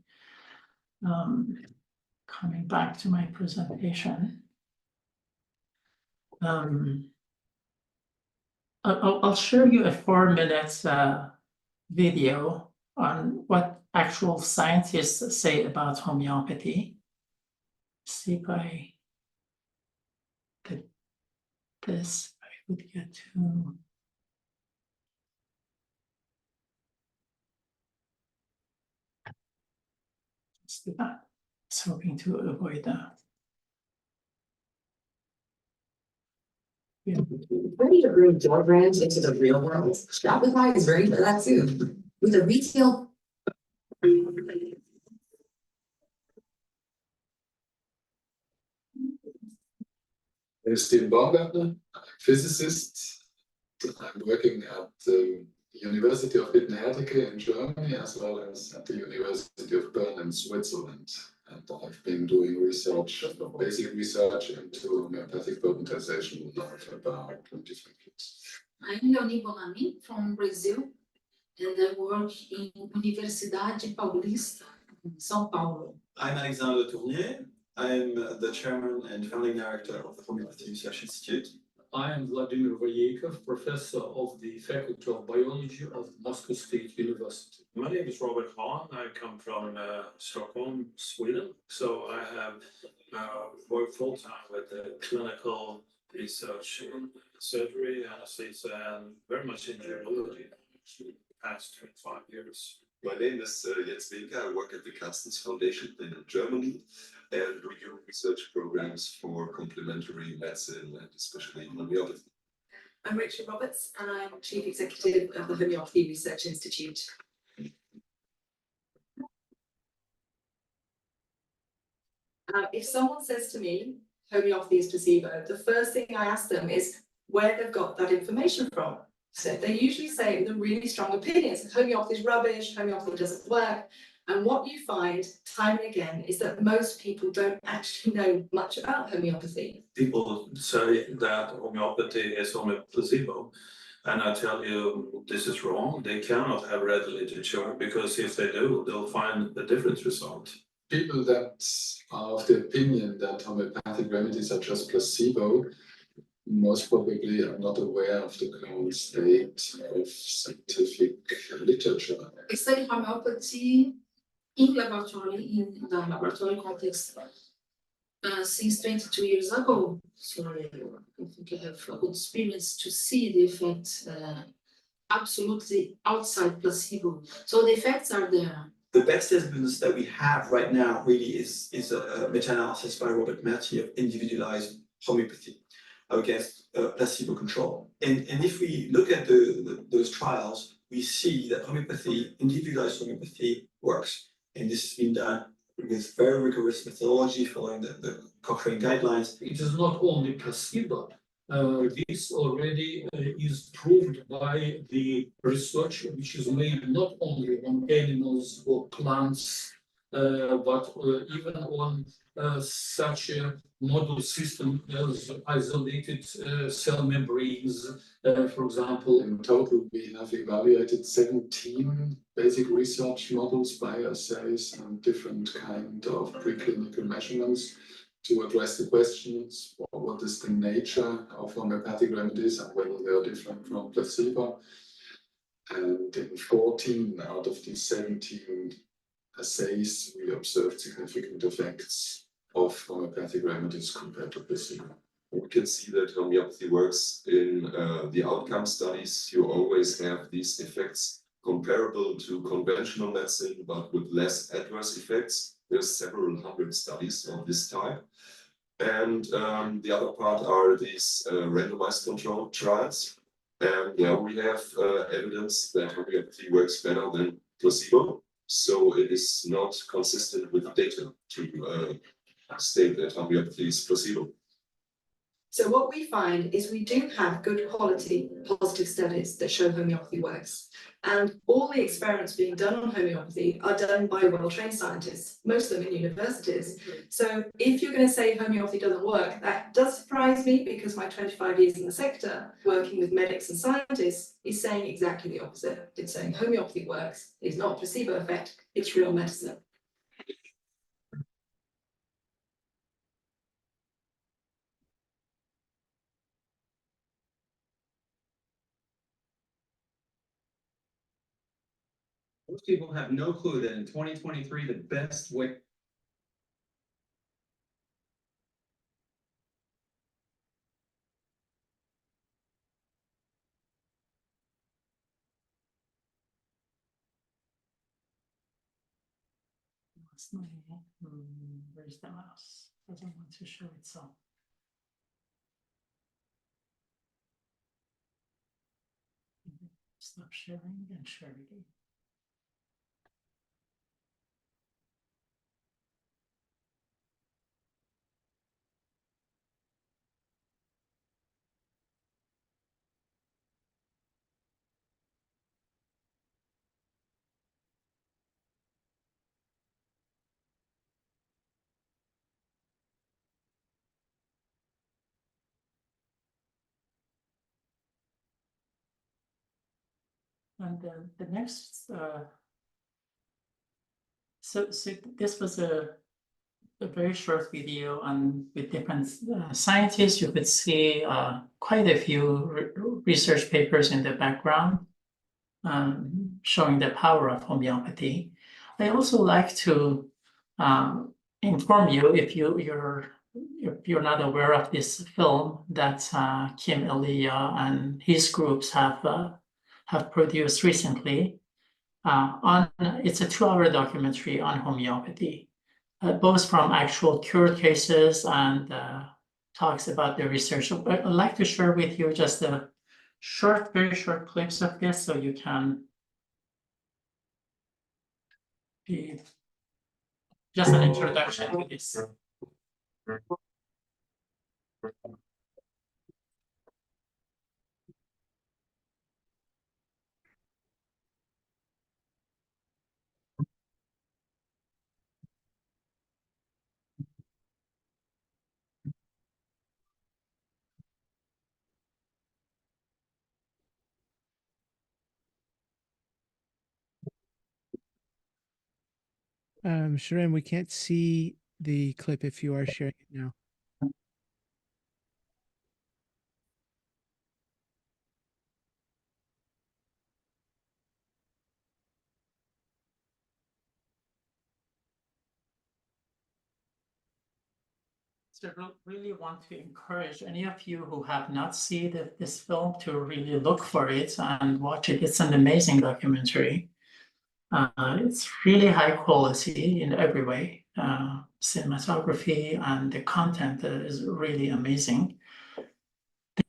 Coming back to my presentation. I'll show you a 4-minute video on what actual scientists say about homeopathy. See if I did this, I would get to. Let's do that. I was hoping to avoid that. Ready to bring your brand into the real world? Shopify is ready for that too. With a retail. I'm Stephen Baumgartner, I'm a physicist. I'm working at the University of Wittenherdecke in Germany, as well as at the University of Bern in Switzerland. And I've been doing research, basic research into homeopathic potentization now for about 25 years. I'm Leonie Bonami from Brazil, and I work in Universidade Paulista, São Paulo. I'm Alexandre Tournier. I'm the chairman and founding director of the Homeopathy Research Institute. I am Vladimir Voyekov, professor of the Faculty of Biology of Moscow State University. My name is Robert Hahn. I come from Stockholm, Sweden. So I have worked full-time with clinical research in surgery, anesthesia, and very much in urology for the past 25 years. My name is Jens Winker. I work at the Carstens Foundation in Germany and we do research programs for complementary medicine and especially homeopathy. I'm Rachel Roberts, and I'm Chief Executive of the Homeopathy Research Institute. If someone says to me, homeopathy is placebo, the first thing I ask them is where they've got that information from. So they usually say with a really strong opinions, homeopathy is rubbish, homeopathy doesn't work. And what you find time and again is that most people don't actually know much about homeopathy. People say that homeopathy is only a placebo. And I tell you, this is wrong. They cannot have read literature because if they do, they'll find a different result. People that are of the opinion that homeopathic remedies are just placebo most probably are not aware of the current state of scientific literature. I study homeopathy in the laboratory context since 22 years ago. So I think I have a good experience to see the effects absolutely outside placebo. So the effects are there. The best evidence that we have right now really is a meta-analysis by Robert Matty of individualized homeopathy against placebo control. And if we look at those trials, we see that individualized homeopathy works. And this has been done with very rigorous methodology following the Cochrane guidelines. It is not only placebo. This already is proved by the research which is made not only on animals or plants, but even on such a model system as isolated cell membranes, for example. In total, we have evaluated 17 basic research models, bioassays, and different kind of preclinical measurements to address the questions: what is the nature of homeopathic remedies and whether they are different from placebo. And in 14 out of these 17 assays, we observed significant effects of homeopathic remedies compared to placebo. We can see that homeopathy works in the outcome studies. You always have these effects comparable to conventional medicine, but with less adverse effects. There's several hundred studies of this type. And the other part are these randomized control trials. And yeah, we have evidence that homeopathy works better than placebo. So it is not consistent with data to state that homeopathy is placebo. So what we find is we do have good quality positive studies that show homeopathy works. And all the experiments being done on homeopathy are done by well-trained scientists, most of them in universities. So if you're going to say homeopathy doesn't work, that does surprise me, because my 25 years in the sector, working with medics and scientists, is saying exactly the opposite. It's saying homeopathy works, it's not a placebo effect, it's real medicine. Most people have no clue that in 2023, the best way. Where's the mouse? Doesn't want to show itself. Stop sharing and share again. And the next, so this was a very short video on with different scientists. You could see quite a few research papers in the background showing the power of homeopathy. I also like to inform you, if you're not aware of this film that Kim Elia and his groups have produced recently. It's a 2-hour documentary on homeopathy, both from actual cure cases and talks about the research. I'd like to share with you just a very short clips of this, so you can be just an introduction to this. Shahram, we can't see the clip if you are sharing it now. So I really want to encourage any of you who have not seen this film to really look for it and watch it. It's an amazing documentary. It's really high quality in every way. Cinematography and the content is really amazing.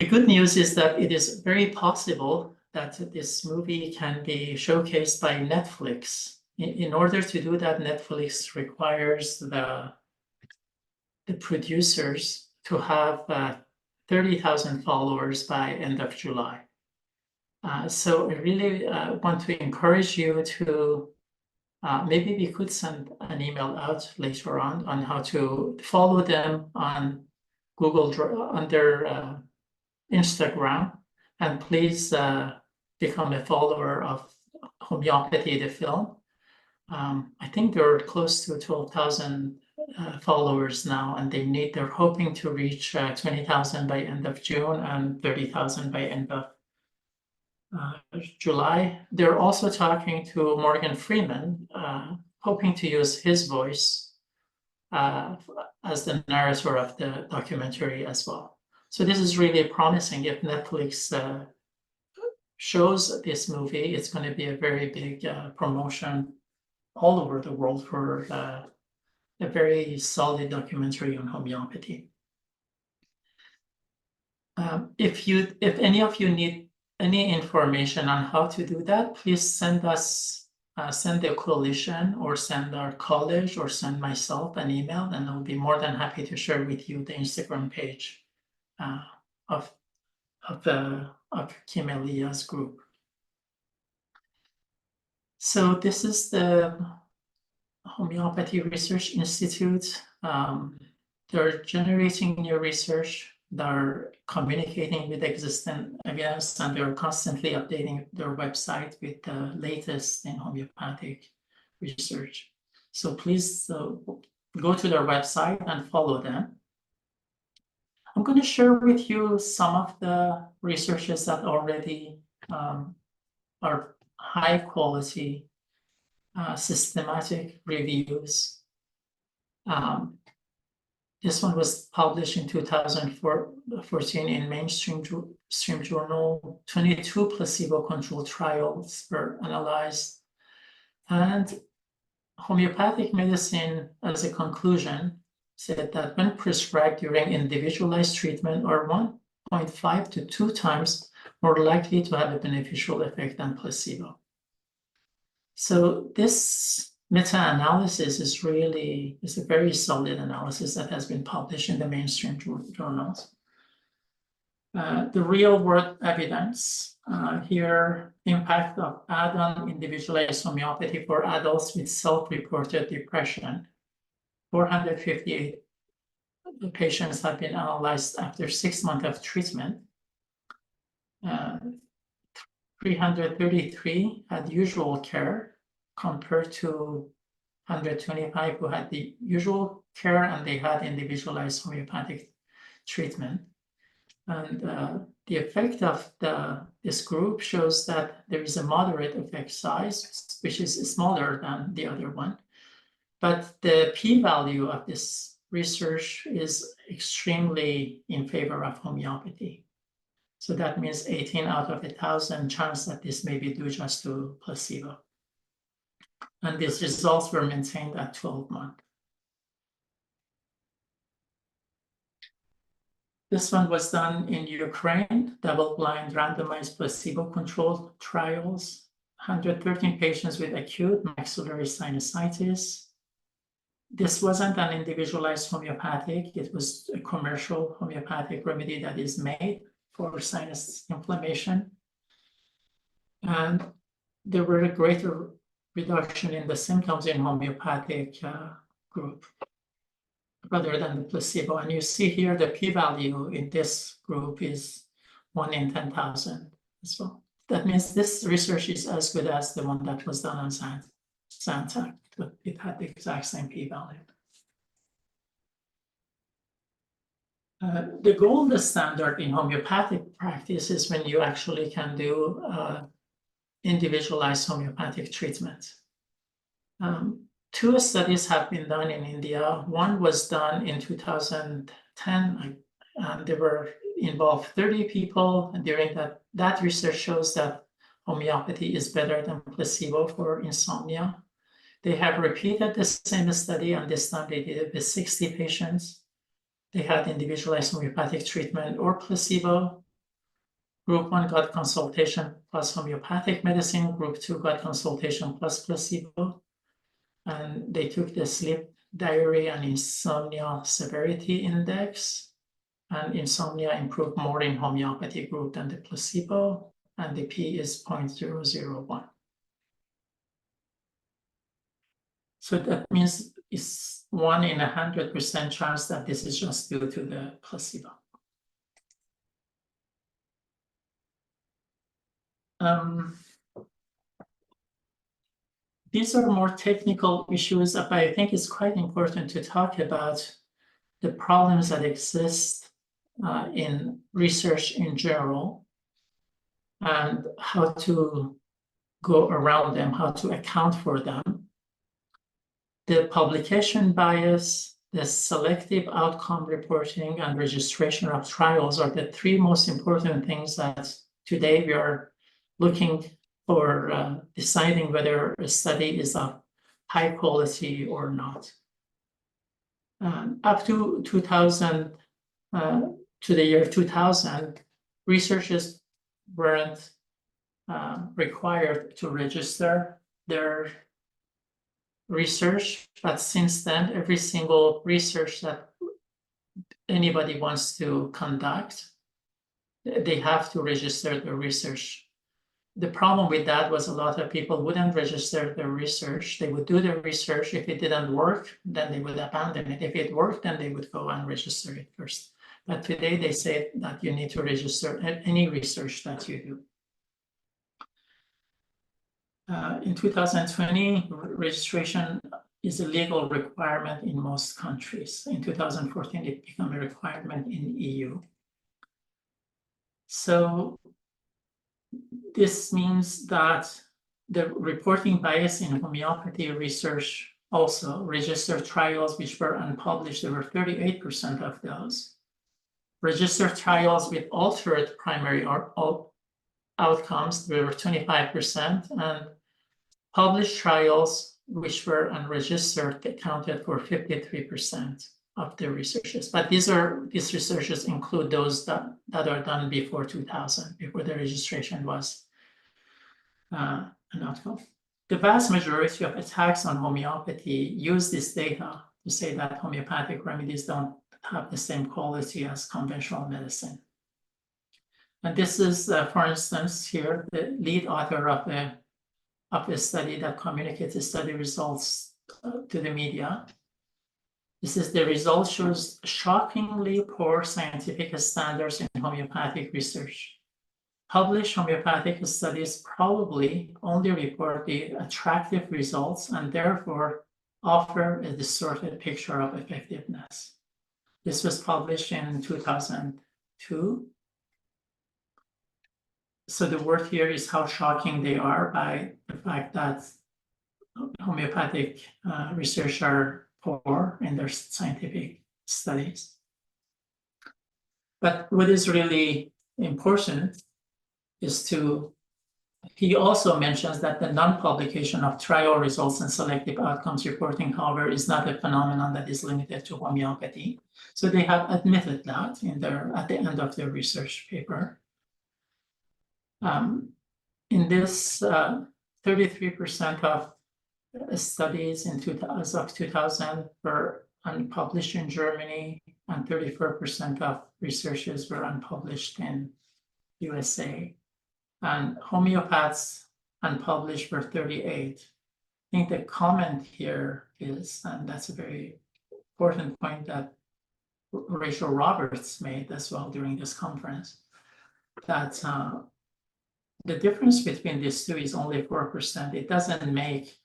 The good news is that it is very possible that this movie can be showcased by Netflix. In order to do that, Netflix requires the producers to have 30,000 followers by end of July. So I really want to encourage you to, maybe we could send an email out later on how to follow them on Google, on their Instagram, and please become a follower of Homeopathy, the film. I think they're close to 12,000 followers now, and they're hoping to reach 20,000 by end of June and 30,000 by end of July. They're also talking to Morgan Freeman, hoping to use his voice as the narrator of the documentary as well. So this is really promising. If Netflix shows this movie, it's going to be a very big promotion all over the world for a very solid documentary on homeopathy. If any of you need any information on how to do that, please send us, send the coalition or send our college or send myself an email, and I'll be more than happy to share with you the Instagram page of Kim Elia's group. So this is the Homeopathy Research Institute. They're generating new research. They're communicating with existing evidence, and they're constantly updating their website with the latest in homeopathic research. So please go to their website and follow them. I'm going to share with you some of the researches that already are high quality, systematic reviews. This one was published in 2014 in mainstream journal. 22 placebo-controlled trials were analyzed. And homeopathic medicine, as a conclusion, said that when prescribed during individualized treatment are 1.5 to 2 times more likely to have a beneficial effect than placebo. So this meta-analysis is a very solid analysis that has been published in the mainstream journals. The real-world evidence here, impact of add-on individualized homeopathy for adults with self-reported depression. 458 patients have been analyzed after 6 months of treatment. 333 had usual care compared to 125 who had the usual care and they had individualized homeopathic treatment. And the effect of this group shows that there is a moderate effect size, which is smaller than the other one. But the p-value of this research is extremely in favor of homeopathy. So that means 18 out of 1,000 chance that this may be due just to placebo. And these results were maintained at 12 months. This one was done in Ukraine, double-blind randomized placebo-controlled trials, 113 patients with acute maxillary sinusitis. This wasn't an individualized homeopathic, it was a commercial homeopathic remedy that is made for sinus inflammation. And there were a greater reduction in the symptoms in homeopathic group rather than the placebo. And you see here the p-value in this group is 1 in 10,000 as well. That means this research is as good as the one that was done on Zantac, but it had the exact same p-value. The gold standard in homeopathic practice is when you actually can do individualized homeopathic treatment. 2 studies have been done in India. One was done in 2010, and they were involved 30 people. And during that research shows that homeopathy is better than placebo for insomnia. They have repeated the same study, and this time they did it with 60 patients. They had individualized homeopathic treatment or placebo. Group 1 got consultation plus homeopathic medicine. Group 2 got consultation plus placebo. And they took the sleep diary and insomnia severity index. And insomnia improved more in homeopathy group than the placebo. And the p is 0.001. So that means it's 1 in 100% chance that this is just due to the placebo. These are more technical issues, but I think it's quite important to talk about the problems that exist in research in general and how to go around them, how to account for them. The publication bias, the selective outcome reporting, and registration of trials are the 3 most important things that today we are looking for deciding whether a study is of high quality or not. Up to 2000, to the year 2000, researchers weren't required to register their research, but since then, every single research that anybody wants to conduct, they have to register their research. The problem with that was a lot of people wouldn't register their research. They would do their research. If it didn't work, then they would abandon it. If it worked, then they would go and register it first. But today they say that you need to register any research that you do. In 2020, registration is a legal requirement in most countries. In 2014, it became a requirement in EU. So this means that the reporting bias in homeopathy research also registered trials which were unpublished. There were 38% of those. Registered trials with altered primary outcomes, there were 25%, and published trials which were unregistered accounted for 53% of the researches. But these researches include those that are done before 2000, before the registration was an outcome. The vast majority of attacks on homeopathy use this data to say that homeopathic remedies don't have the same quality as conventional medicine. And this is, for instance, here, the lead author of a study that communicates the study results to the media. This is the result shows shockingly poor scientific standards in homeopathic research. Published homeopathic studies probably only report the attractive results and therefore offer a distorted picture of effectiveness. This was published in 2002. So the word here is how shocking they are by the fact that homeopathic research are poor in their scientific studies. But what is really important is he also mentions that the non-publication of trial results and selective outcomes reporting, however, is not a phenomenon that is limited to homeopathy. So they have admitted that at the end of their research paper. In this, 33% of studies as of 2000 were unpublished in Germany, and 34% of researches were unpublished in USA. And homeopaths unpublished were 38. I think the comment here is, and that's a very important point that Rachel Roberts made as well during this conference, that the difference between these two is only 4%. It doesn't make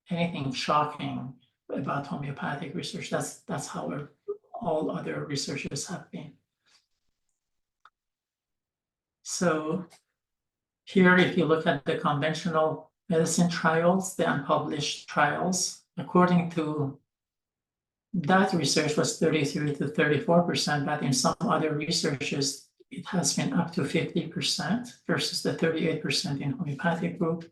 anything shocking about homeopathic research. That's how all other researches have been. So here, if you look at the conventional medicine trials, the unpublished trials, according to that research was 33 to 34%, but in some other researches, it has been up to 50% versus the 38% in homeopathic group.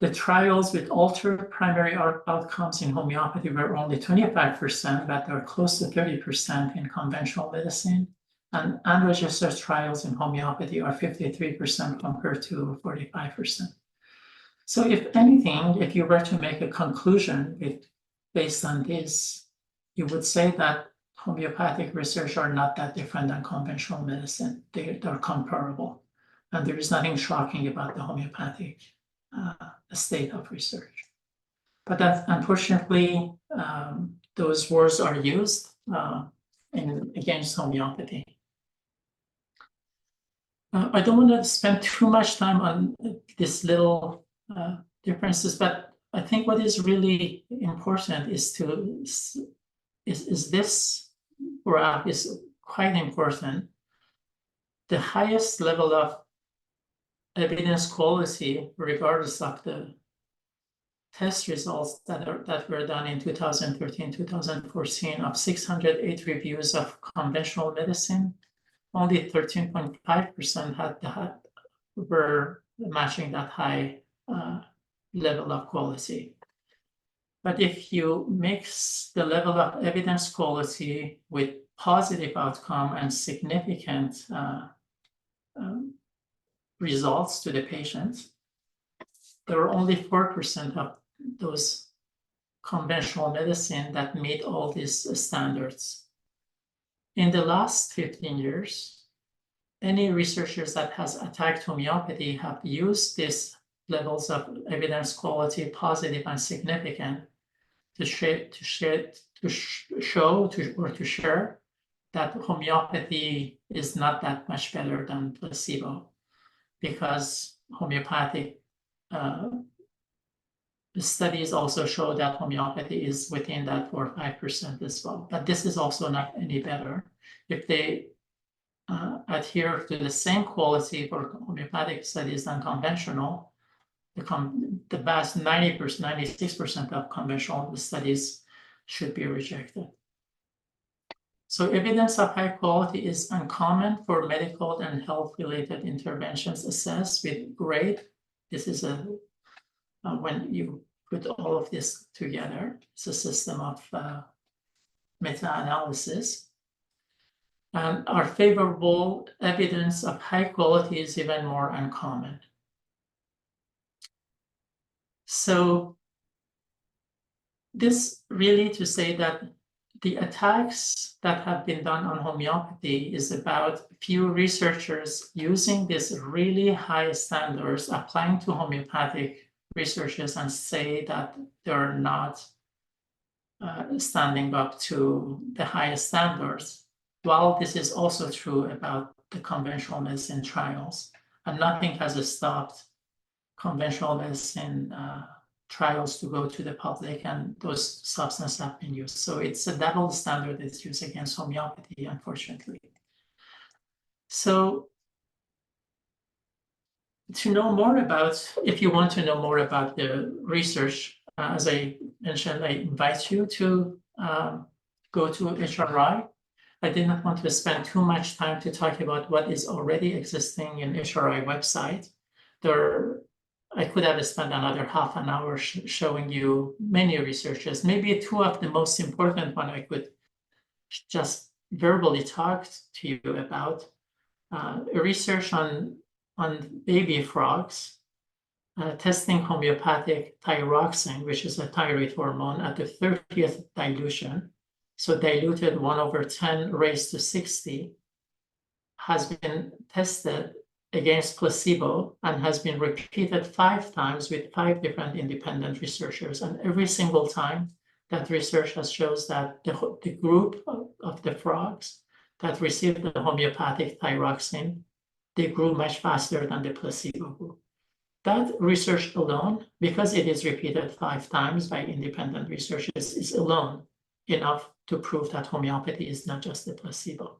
The trials with altered primary outcomes in homeopathy were only 25%, but they were close to 30% in conventional medicine. And unregistered trials in homeopathy are 53% compared to 45%. So if anything, if you were to make a conclusion based on this, you would say that homeopathic research are not that different than conventional medicine. They're comparable. And there is nothing shocking about the homeopathic state of research. But that, unfortunately, those words are used against homeopathy. I don't want to spend too much time on these little differences, but I think what is really important is this graph is quite important. The highest level of evidence quality, regardless of the test results that were done in 2013, 2014, of 608 reviews of conventional medicine, only 13.5% were matching that high level of quality. But if you mix the level of evidence quality with positive outcome and significant results to the patient, there were only 4% of those conventional medicine that meet all these standards. In the last 15 years, any researchers that has attacked homeopathy have used these levels of evidence quality, positive and significant, to share that homeopathy is not that much better than placebo, because homeopathic studies also show that homeopathy is within that 4 or 5% as well. But this is also not any better. If they adhere to the same quality for homeopathic studies than conventional, the vast 90%, 96% of conventional studies should be rejected. So evidence of high quality is uncommon for medical and health-related interventions assessed with grade. This is when you put all of this together, it's a system of meta-analysis. And our favorable evidence of high quality is even more uncommon. So this really to say that the attacks that have been done on homeopathy is about few researchers using these really high standards, applying to homeopathic researchers and say that they're not standing up to the highest standards. While this is also true about the conventional medicine trials, and nothing has stopped conventional medicine trials to go to the public, and those substances have been used. So it's a double standard that's used against homeopathy, unfortunately. So to know more about, if you want to know more about the research, as I mentioned, I invite you to go to HRI. I did not want to spend too much time to talk about what is already existing in HRI website. I could have spent another half an hour showing you many researches. Maybe two of the most important one I could just verbally talk to you about. Research on baby frogs, testing homeopathic thyroxine, which is a thyroid hormone, at the 30th dilution. So diluted 1/10 raised to 60, has been tested against placebo and has been repeated 5 times with 5 different independent researchers. And every single time that research has shows that the group of the frogs that received the homeopathic thyroxine, they grew much faster than the placebo group. That research alone, because it is repeated 5 times by independent researchers, is alone enough to prove that homeopathy is not just a placebo.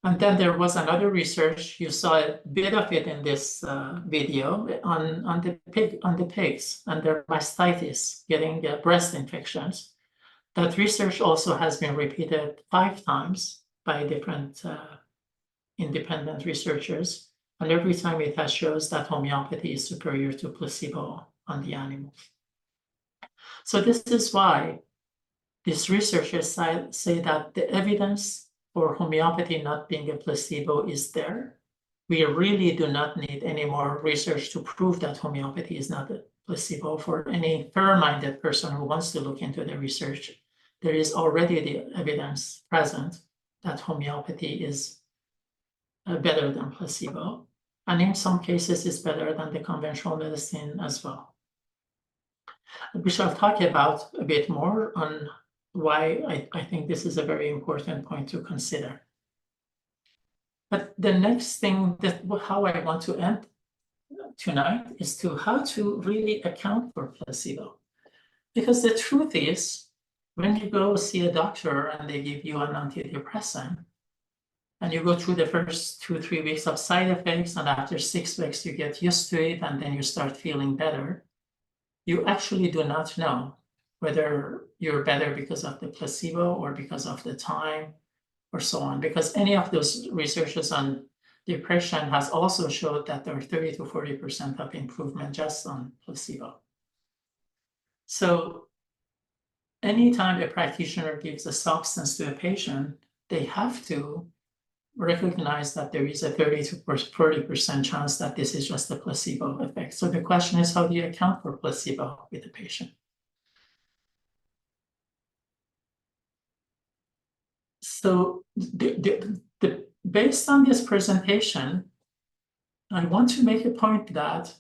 And then there was another research, you saw a bit of it in this video, on the pigs and their mastitis, getting breast infections. That research also has been repeated 5 times by different independent researchers. And every time it has shows that homeopathy is superior to placebo on the animals. So this is why these researchers say that the evidence for homeopathy not being a placebo is there. We really do not need any more research to prove that homeopathy is not a placebo. For any fair-minded person who wants to look into the research, there is already the evidence present that homeopathy is better than placebo. And in some cases, it's better than the conventional medicine as well. We shall talk about a bit more on why I think this is a very important point to consider. But the next thing, how I want to end tonight, is to how to really account for placebo. Because the truth is, when you go see a doctor and they give you an antidepressant, and you go through the first 2-3 weeks of side effects, and after 6 weeks you get used to it, and then you start feeling better, you actually do not know whether you're better because of the placebo or because of the time or so on. Because any of those researches on depression has also showed that there are 30 to 40% of improvement just on placebo. So anytime a practitioner gives a substance to a patient, they have to recognize that there is a 30 to 40% chance that this is just a placebo effect. So the question is, how do you account for placebo with the patient? So based on this presentation, I want to make a point that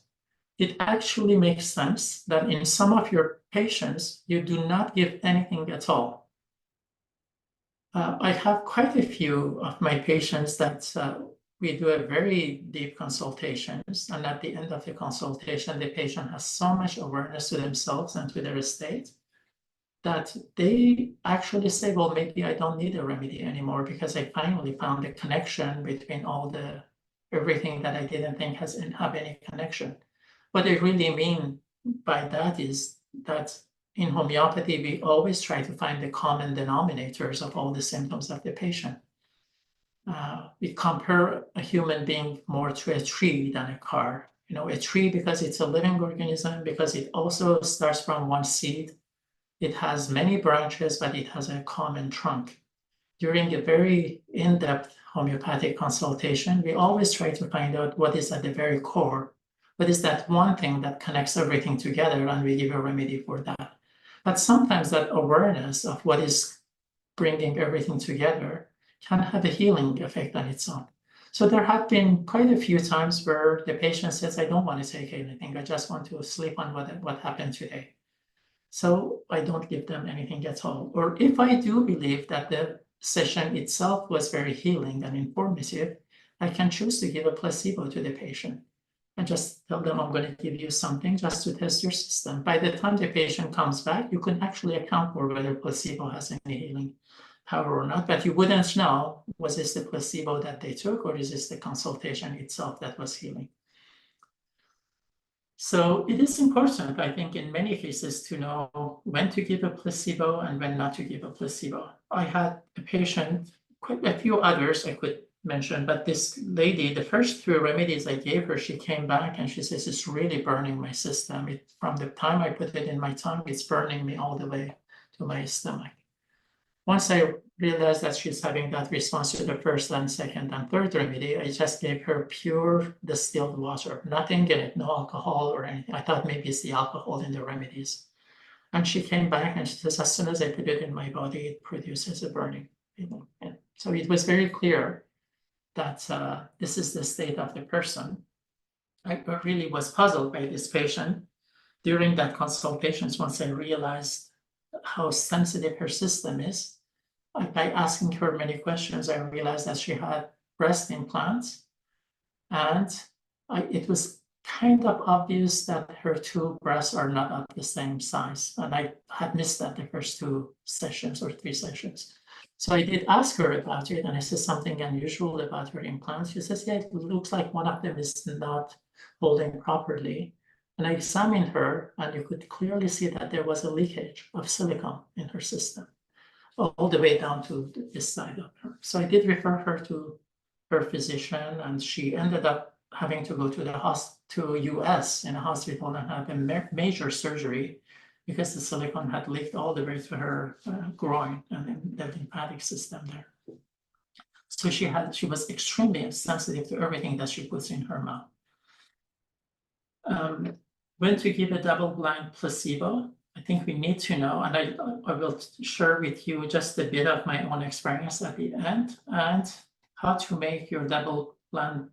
it actually makes sense that in some of your patients, you do not give anything at all. I have quite a few of my patients that we do a very deep consultations, and at the end of the consultation, the patient has so much awareness to themselves and to their state that they actually say, well, maybe I don't need a remedy anymore because I finally found a connection between everything that I didn't think have any connection. What I really mean by that is that in homeopathy, we always try to find the common denominators of all the symptoms of the patient. We compare a human being more to a tree than a car. You know, a tree because it's a living organism, because it also starts from one seed. It has many branches, but it has a common trunk. During a very in-depth homeopathic consultation, we always try to find out what is at the very core. What is that one thing that connects everything together, and we give a remedy for that. But sometimes that awareness of what is bringing everything together can have a healing effect on its own. So there have been quite a few times where the patient says, I don't want to take anything. I just want to sleep on what happened today. So I don't give them anything at all. Or if I do believe that the session itself was very healing and informative, I can choose to give a placebo to the patient and just tell them, I'm going to give you something just to test your system. By the time the patient comes back, you can actually account for whether placebo has any healing power or not, but you wouldn't know, was this the placebo that they took, or is this the consultation itself that was healing? So it is important, I think, in many cases to know when to give a placebo and when not to give a placebo. I had a patient, quite a few others I could mention, but this lady, the first 3 remedies I gave her, she came back and she says, it's really burning my system. From the time I put it in my tongue, it's burning me all the way to my stomach. Once I realized that she's having that response to the first and second and third remedy, I just gave her pure distilled water, nothing in it, no alcohol or anything. I thought maybe it's the alcohol in the remedies. And she came back and she says, as soon as I put it in my body, it produces a burning feeling. And so it was very clear that this is the state of the person. I really was puzzled by this patient during that consultation. Once I realized how sensitive her system is, by asking her many questions, I realized that she had breast implants, and it was kind of obvious that her 2 breasts are not at the same size. And I had missed that the first 2 sessions or 3 sessions. So I did ask her about it, and I said something unusual about her implants. She says, yeah, it looks like one of them is not holding properly. And I examined her, and you could clearly see that there was a leakage of silicone in her system, all the way down to this side of her. So I did refer her to her physician, and she ended up having to go to US in a hospital and have a major surgery because the silicone had leaked all the way to her groin and the lymphatic system there. So she was extremely sensitive to everything that she puts in her mouth. When to give a double-blind placebo, I think we need to know, and I will share with you just a bit of my own experience at the end, and how to make your double-blind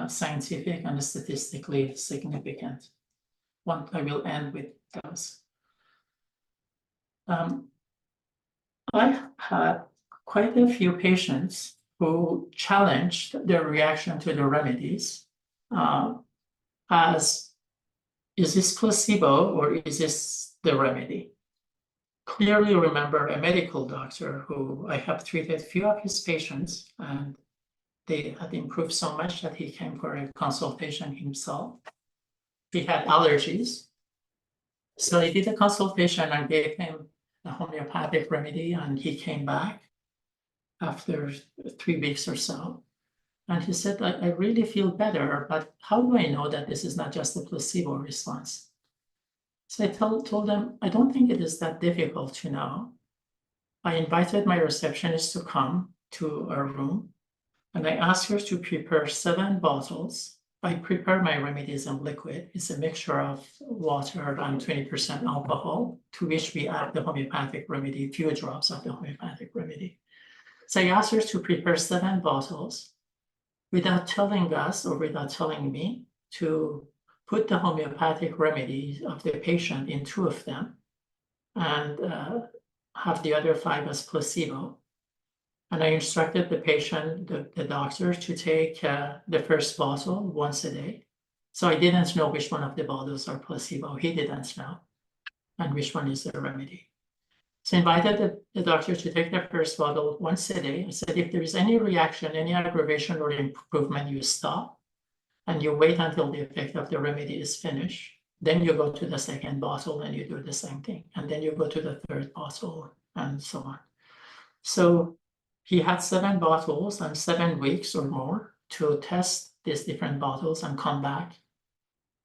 scientific and statistically significant. I will end with those. I had quite a few patients who challenged their reaction to the remedies as, is this placebo or is this the remedy? Clearly remember a medical doctor who I have treated a few of his patients, and they had improved so much that he came for a consultation himself. He had allergies. So I did a consultation and gave him a homeopathic remedy, and he came back after 3 weeks or so. And he said, I really feel better, but how do I know that this is not just a placebo response? So I told them, I don't think it is that difficult to know. I invited my receptionist to come to our room, And I asked her to prepare 7 bottles. I prepare my remedies in liquid. It's a mixture of water and 20% alcohol, to which we add the homeopathic remedy, few drops of the homeopathic remedy. So I asked her to prepare 7 bottles without telling us or without telling me to put the homeopathic remedy of the patient in 2 of them and have the other 5 as placebo. And I instructed the patient, the doctor, to take the first bottle once a day. So I didn't know which one of the bottles are placebo. He didn't know, and which one is the remedy. So I invited the doctor to take the first bottle once a day. I said, if there is any reaction, any aggravation or improvement, you stop and you wait until the effect of the remedy is finished. Then you go to the second bottle and you do the same thing. And then you go to the third bottle and so on. So he had 7 bottles and 7 weeks or more to test these different bottles and come back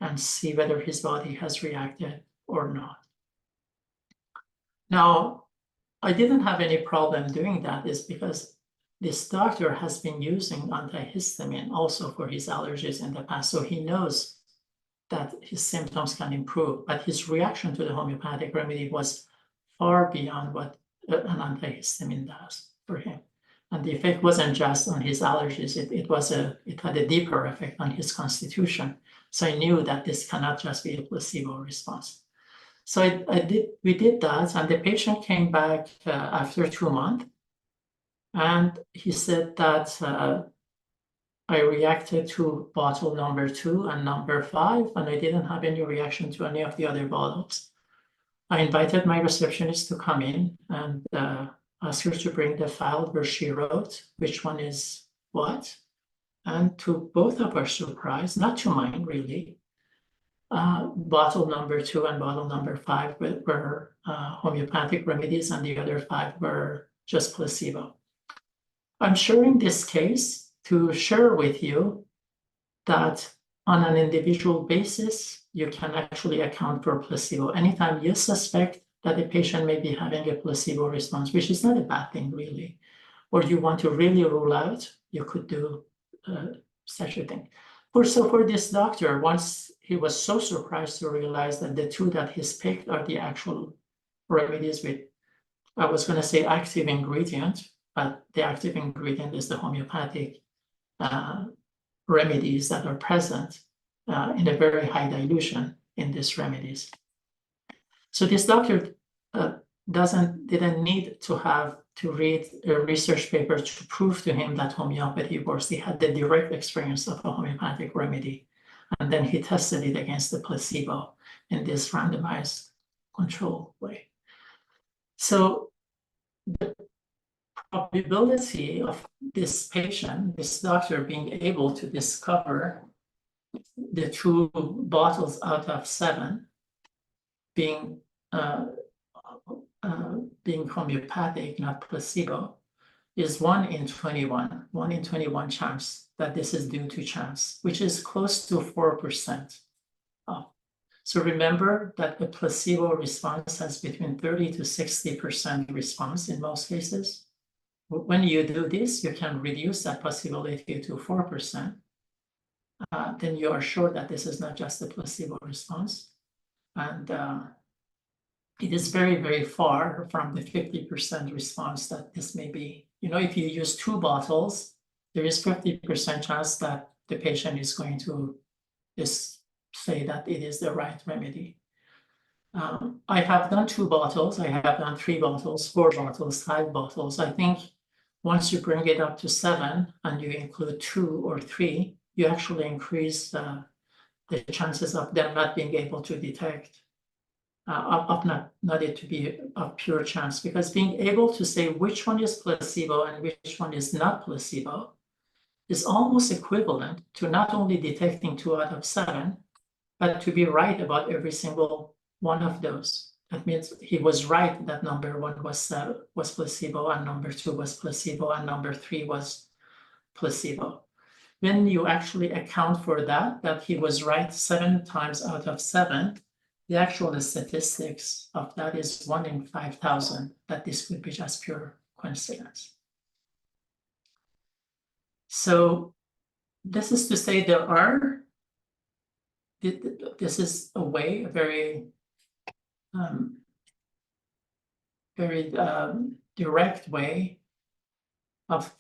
and see whether his body has reacted or not. Now, I didn't have any problem doing that, is because this doctor has been using antihistamine also for his allergies in the past, so he knows that his symptoms can improve, but his reaction to the homeopathic remedy was far beyond what an antihistamine does for him. And the effect wasn't just on his allergies, it had a deeper effect on his constitution. So I knew that this cannot just be a placebo response. So we did that, and the patient came back after 2 months, and he said that I reacted to bottle number 2 and number 5, and I didn't have any reaction to any of the other bottles. I invited my receptionist to come in and ask her to bring the file where she wrote which one is what. And to both of our surprise, not to mine really, bottle number 2 and bottle number 5 were homeopathic remedies, and the other 5 were just placebo. I'm sharing this case to share with you that on an individual basis, you can actually account for placebo. Anytime you suspect that a patient may be having a placebo response, which is not a bad thing really, or you want to really rule out, you could do such a thing. For this doctor, once he was so surprised to realize that the 2 that he's picked are the actual remedies with, I was going to say active ingredient, but the active ingredient is the homeopathic remedies that are present in a very high dilution in these remedies. So this doctor didn't need to read a research paper to prove to him that homeopathy works. He had the direct experience of a homeopathic remedy, and then he tested it against the placebo in this randomized control way. So the probability of this patient, this doctor, being able to discover the 2 bottles out of 7 being homeopathic, not placebo, is 1 in 21 chance that this is due to chance, which is close to 4%. So remember that the placebo response has between 30 to 60% response in most cases. When you do this, you can reduce that possibility to 4%. Then you are sure that this is not just a placebo response. And it is very, very far from the 50% response that this may be. If you use 2 bottles, there is 50% chance that the patient is going to just say that it is the right remedy. I have done 2 bottles, I have done 3 bottles, 4 bottles, 5 bottles. I think once you bring it up to 7 and you include 2 or 3, you actually increase the chances of them not being able to detect, of not it to be a pure chance, because being able to say which one is placebo and which one is not placebo is almost equivalent to not only detecting 2 out of 7, but to be right about every single one of those. That means he was right that number 1 was placebo, and number 2 was placebo, and number 3 was placebo. When you actually account for that he was right 7 times out of 7, the actual statistics of that is 1 in 5,000, that this could be just pure coincidence. So this is to say this is a way, a very direct way of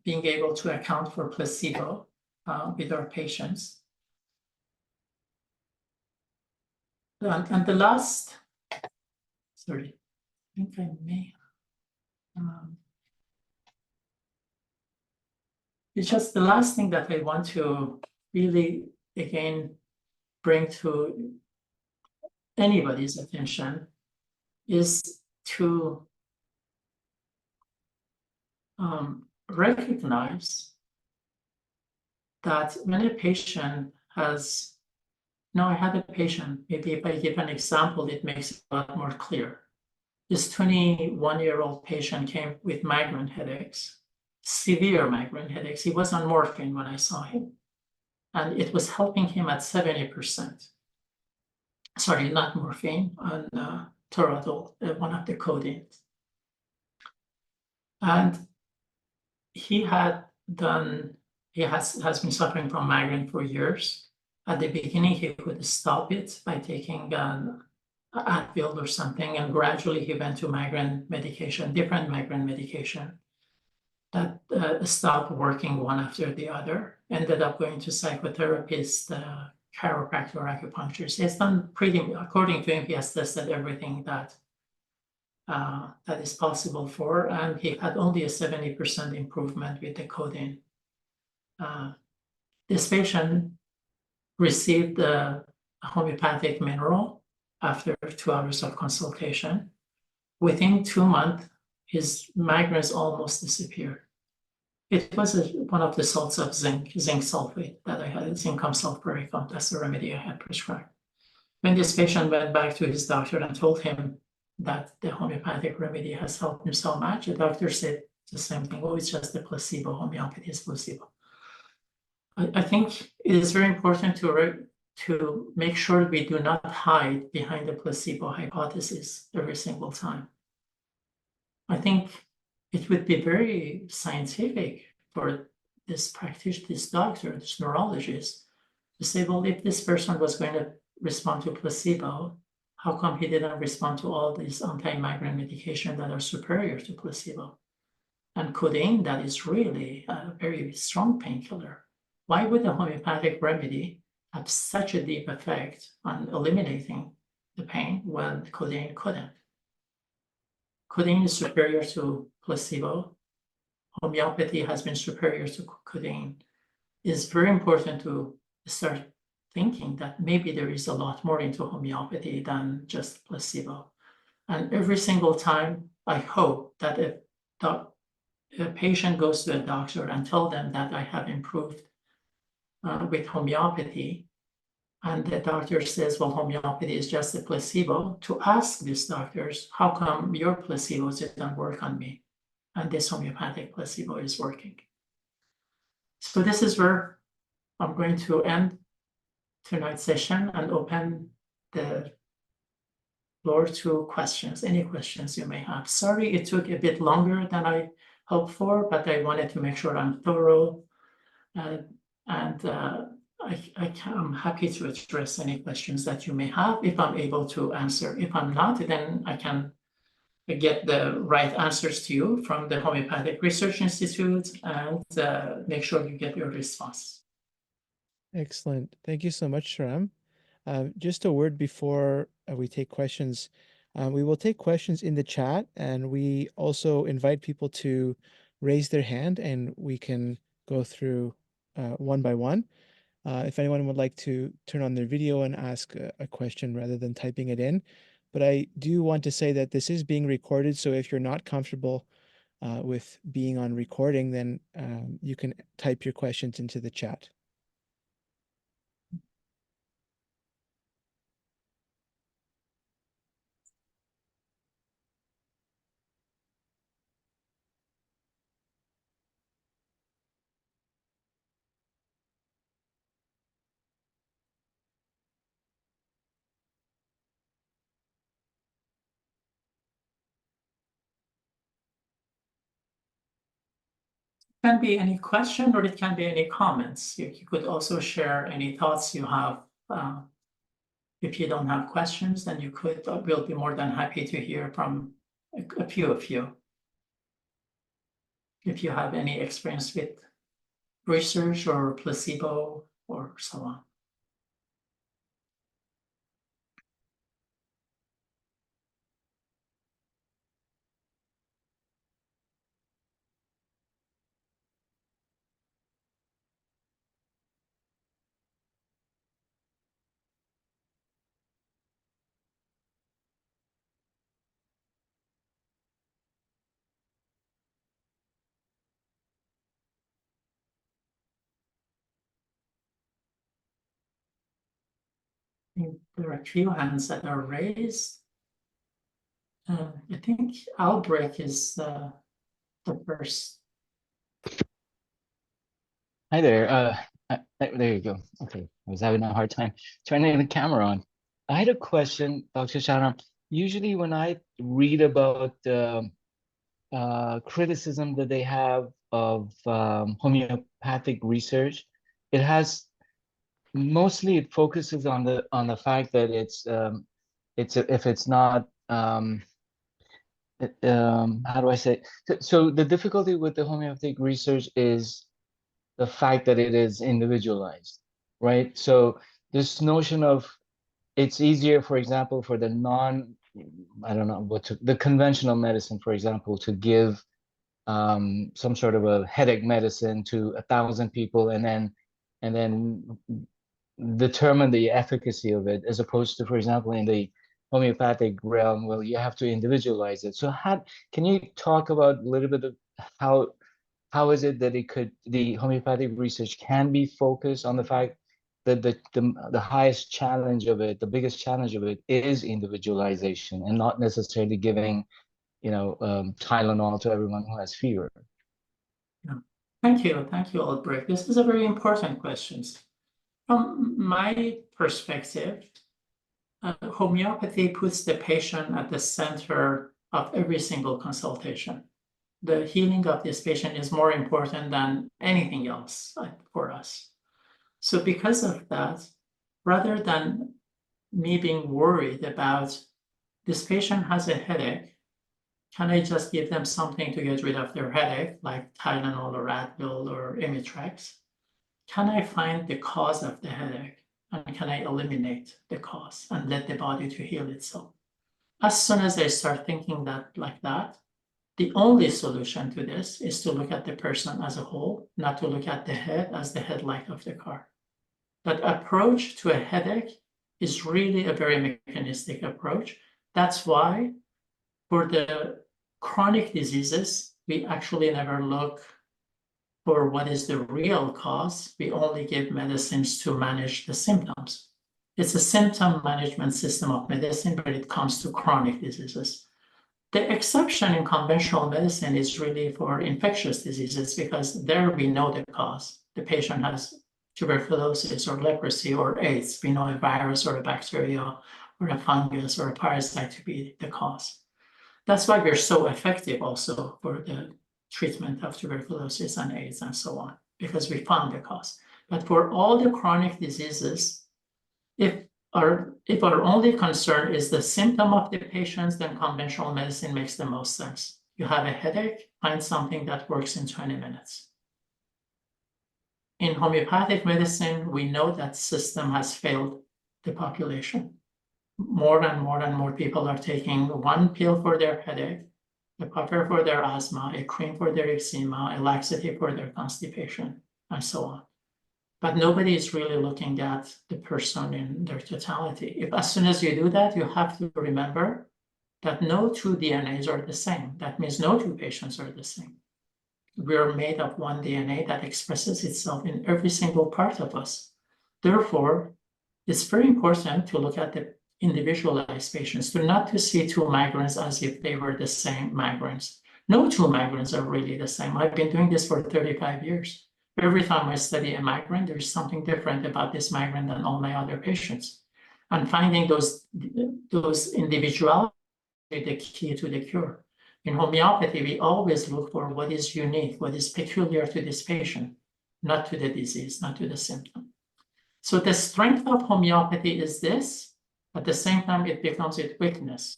being able to account for placebo with our patients. And the last, sorry, I think I may. It's just the last thing that I want to really, again, bring to anybody's attention is to recognize that when a patient has, I had a patient, maybe if I give an example, it makes it a lot more clear. This 21-year-old patient came with migraine headaches, severe migraine headaches. He was on morphine when I saw him, and it was helping him at 70%. Sorry, not morphine, on Toradol, one of the codeines. And he has been suffering from migraine for years. At the beginning, he could stop it by taking an Advil or something, and gradually he went to migraine medication, different migraine medication that stopped working one after the other, ended up going to psychotherapist, chiropractor, acupuncturist. He's done according to him, he has tested everything that is possible for, and he had only a 70% improvement with the codeine. This patient received a homeopathic mineral after 2 hours of consultation. Within 2 months, his migraines almost disappeared. It was one of the salts of zinc sulfate that I had, zincum sulfuricum. That's the remedy I had prescribed. When this patient went back to his doctor and told him that the homeopathic remedy has helped him so much, the doctor said the same thing. Oh, it's just a placebo. Homeopathy is placebo. I think it is very important to make sure we do not hide behind the placebo hypothesis every single time. I think it would be very scientific for this practitioner, this doctor, this neurologist, to say, well, if this person was going to respond to placebo, how come he didn't respond to all these anti-migraine medications that are superior to placebo? And codeine, that is really a very strong painkiller. Why would a homeopathic remedy have such a deep effect on eliminating the pain when codeine couldn't? Codeine is superior to placebo. Homeopathy has been superior to codeine. It's very important to start thinking that maybe there is a lot more into homeopathy than just placebo. And every single time, I hope that if a patient goes to a doctor and tell them that I have improved with homeopathy, and the doctor says, well, homeopathy is just a placebo, to ask these doctors, how come your placebos didn't work on me? And this homeopathic placebo is working. So this is where I'm going to end tonight's session and open the floor to questions, any questions you may have. Sorry, it took a bit longer than I hoped for, but I wanted to make sure I'm thorough. I'm happy to address any questions that you may have if I'm able to answer. If I'm not, then I can get the right answers to you from the Homeopathic Research Institute and make sure you get your response. Excellent. Thank you so much, Shahram. Just a word before we take questions. We will take questions in the chat, and we also invite people to raise their hand, and we can go through one by one. If anyone would like to turn on their video and ask a question rather than typing it in. But I do want to say that this is being recorded, so if you're not comfortable with being on recording, then you can type your questions into the chat. can be any question or it can be any comments. You could also share any thoughts you have. If you don't have questions, then you could, we'll be more than happy to hear from a few of you. If you have any experience with research or placebo or so on. I think there are a few hands that are raised. I think Albrecht is the first. Hi there. There you go. Okay, I was having a hard time turning the camera on. I had a question, Dr. Shahram. Usually when I read about the criticism that they have of homeopathic research, it has mostly it focuses on the fact that if it's not how do I say? So the difficulty with the homeopathic research is the fact that it is individualized, right? So this notion of it's easier, for example, for the I don't know the conventional medicine, for example, to give some sort of a headache medicine to 1,000 people and then determine the efficacy of it, as opposed to, for example, in the homeopathic realm, well, you have to individualize it. So can you talk about a little bit of how is it that the homeopathic research can be focused on the fact that the highest challenge of it, the biggest challenge of it is individualization and not necessarily giving, Tylenol to everyone who has fever. Yeah. Thank you, Albrecht. This is a very important question. From my perspective, homeopathy puts the patient at the center of every single consultation. The healing of this patient is more important than anything else for us. So because of that, rather than me being worried about this patient has a headache, can I just give them something to get rid of their headache, like Tylenol or Advil or Imitrex? Can I find the cause of the headache? And can I eliminate the cause and let the body to heal itself? As soon as I start thinking like that, the only solution to this is to look at the person as a whole, not to look at the head as the headlight of the car. That approach to a headache is really a very mechanistic approach. That's why for the chronic diseases, we actually never look for what is the real cause. We only give medicines to manage the symptoms. It's a symptom management system of medicine when it comes to chronic diseases. The exception in conventional medicine is really for infectious diseases because there we know the cause. The patient has tuberculosis or leprosy or AIDS. We know a virus or a bacteria or a fungus or a parasite to be the cause. That's why we're so effective also for the treatment of tuberculosis and AIDS and so on, because we found the cause. But for all the chronic diseases, if our only concern is the symptom of the patients, then conventional medicine makes the most sense. You have a headache, find something that works in 20 minutes. In homeopathic medicine, we know that system has failed the population. More and more people are taking one pill for their headache, a puffer for their asthma, a cream for their eczema, a laxative for their constipation, and so on. But nobody is really looking at the person in their totality. If as soon as you do that, you have to remember that no two DNAs are the same. That means no two patients are the same. We are made of one DNA that expresses itself in every single part of us. Therefore, it's very important to look at the individualized patients, not to see two migraines as if they were the same migraines. No two migraines are really the same. I've been doing this for 35 years. Every time I study a migraine, there's something different about this migraine than all my other patients. And finding those individualities is the key to the cure. In homeopathy, we always look for what is unique, what is peculiar to this patient, not to the disease, not to the symptom. So the strength of homeopathy is this. At the same time, it becomes its weakness.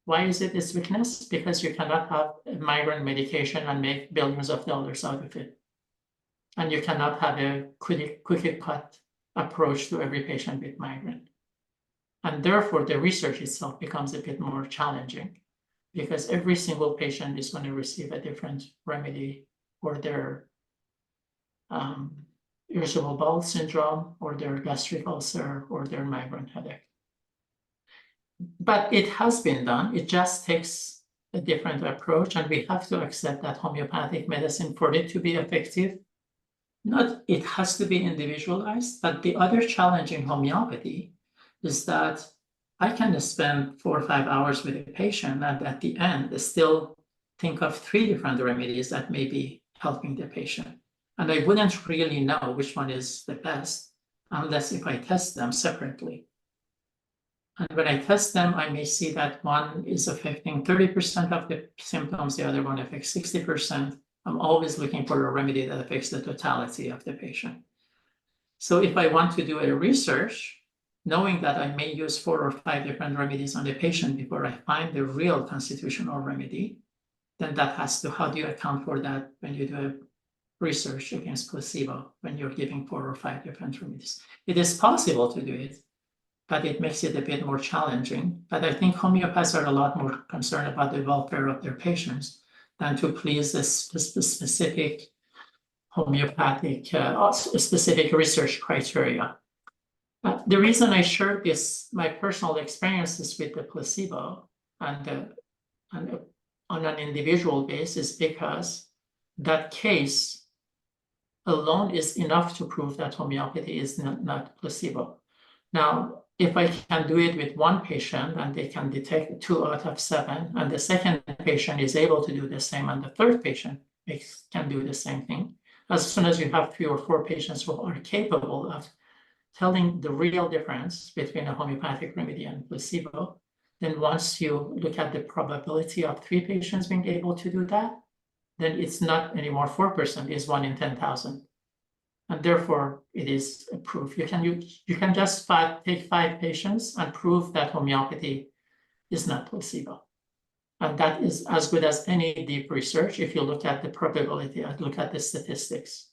Why is it its weakness? Because you cannot have a migraine medication and make billions of dollars out of it. And you cannot have a quick cut approach to every patient with migraine. And therefore, the research itself becomes a bit more challenging because every single patient is going to receive a different remedy for their irritable bowel syndrome or their gastric ulcer or their migraine headache. But it has been done. It just takes a different approach, and we have to accept that homeopathic medicine, for it to be effective, it has to be individualized. But the other challenge in homeopathy is that I can spend 4 or 5 hours with a patient and at the end still think of 3 different remedies that may be helping the patient. And I wouldn't really know which one is the best unless if I test them separately. And when I test them, I may see that one is affecting 30% of the symptoms, the other one affects 60%. I'm always looking for a remedy that affects the totality of the patient. So if I want to do a research, knowing that I may use 4 or 5 different remedies on the patient before I find the real constitutional remedy, then that has to, how do you account for that when you do a research against placebo, when you're giving 4 or 5 different remedies? It is possible to do it, but it makes it a bit more challenging. But I think homeopaths are a lot more concerned about the welfare of their patients than to please the specific homeopathic, specific research criteria. The reason I shared this, my personal experiences with the placebo and on an individual basis, because that case alone is enough to prove that homeopathy is not placebo. Now, if I can do it with one patient and they can detect 2 out of 7, and the second patient is able to do the same, and the third patient can do the same thing, as soon as you have 3 or 4 patients who are capable of telling the real difference between a homeopathic remedy and placebo, then once you look at the probability of 3 patients being able to do that, then it's not anymore 4%, it's 1 in 10,000. And therefore, it is a proof. You can just take 5 patients and prove that homeopathy is not placebo. And that is as good as any deep research if you look at the probability and look at the statistics.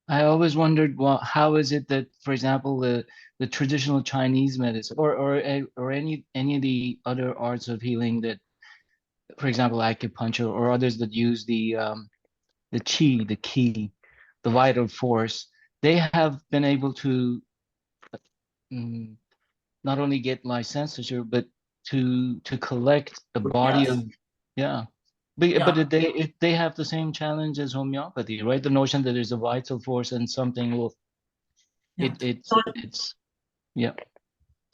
I always wondered, well, how is it that, for example, the traditional Chinese medicine or any of the other arts of healing that, for example, acupuncture or others that use the qi, the key, the vital force, they have been able to not only get licensure, but to collect a body of, yeah. But they have the same challenge as homeopathy, right? The notion that there's a vital force and something will, it's yeah.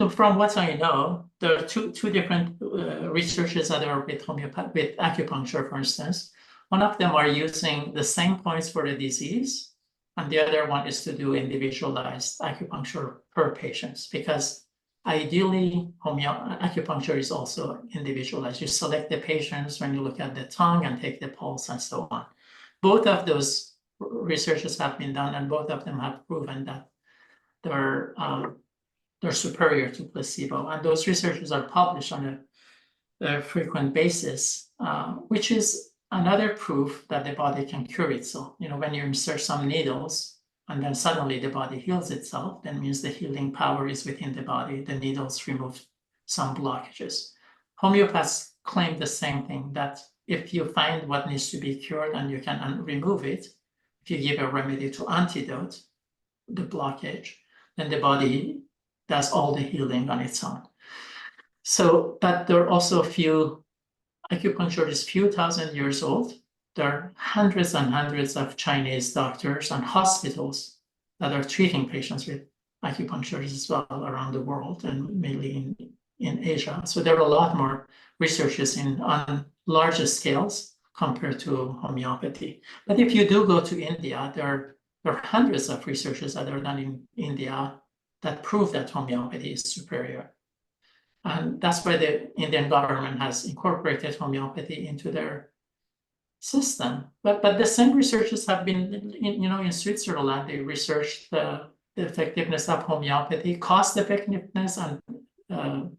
So from what I know, there are two different researches that are with acupuncture, for instance. One of them are using the same points for the disease, and the other one is to do individualized acupuncture per patient, because ideally, acupuncture is also individualized. You select the patients when you look at the tongue and take the pulse and so on. Both of those researches have been done, and both of them have proven that they're superior to placebo. And those researches are published on a frequent basis, which is another proof that the body can cure itself. You know, when you insert some needles and then suddenly the body heals itself, that means the healing power is within the body. The needles remove some blockages. Homeopaths claim the same thing, that if you find what needs to be cured and you can remove it, if you give a remedy to antidote the blockage, then the body does all the healing on its own. So, but there are also acupuncture is few thousand years old. There are hundreds and hundreds of Chinese doctors and hospitals that are treating patients with acupuncture as well around the world, and mainly in Asia. So there are a lot more researches on larger scales compared to homeopathy. But if you do go to India, there there are hundreds of researches that are done in India that prove that homeopathy is superior. And that's why the Indian government has incorporated homeopathy into their system. But the same researchers have been, in Switzerland, they researched the effectiveness of homeopathy, cost effectiveness, and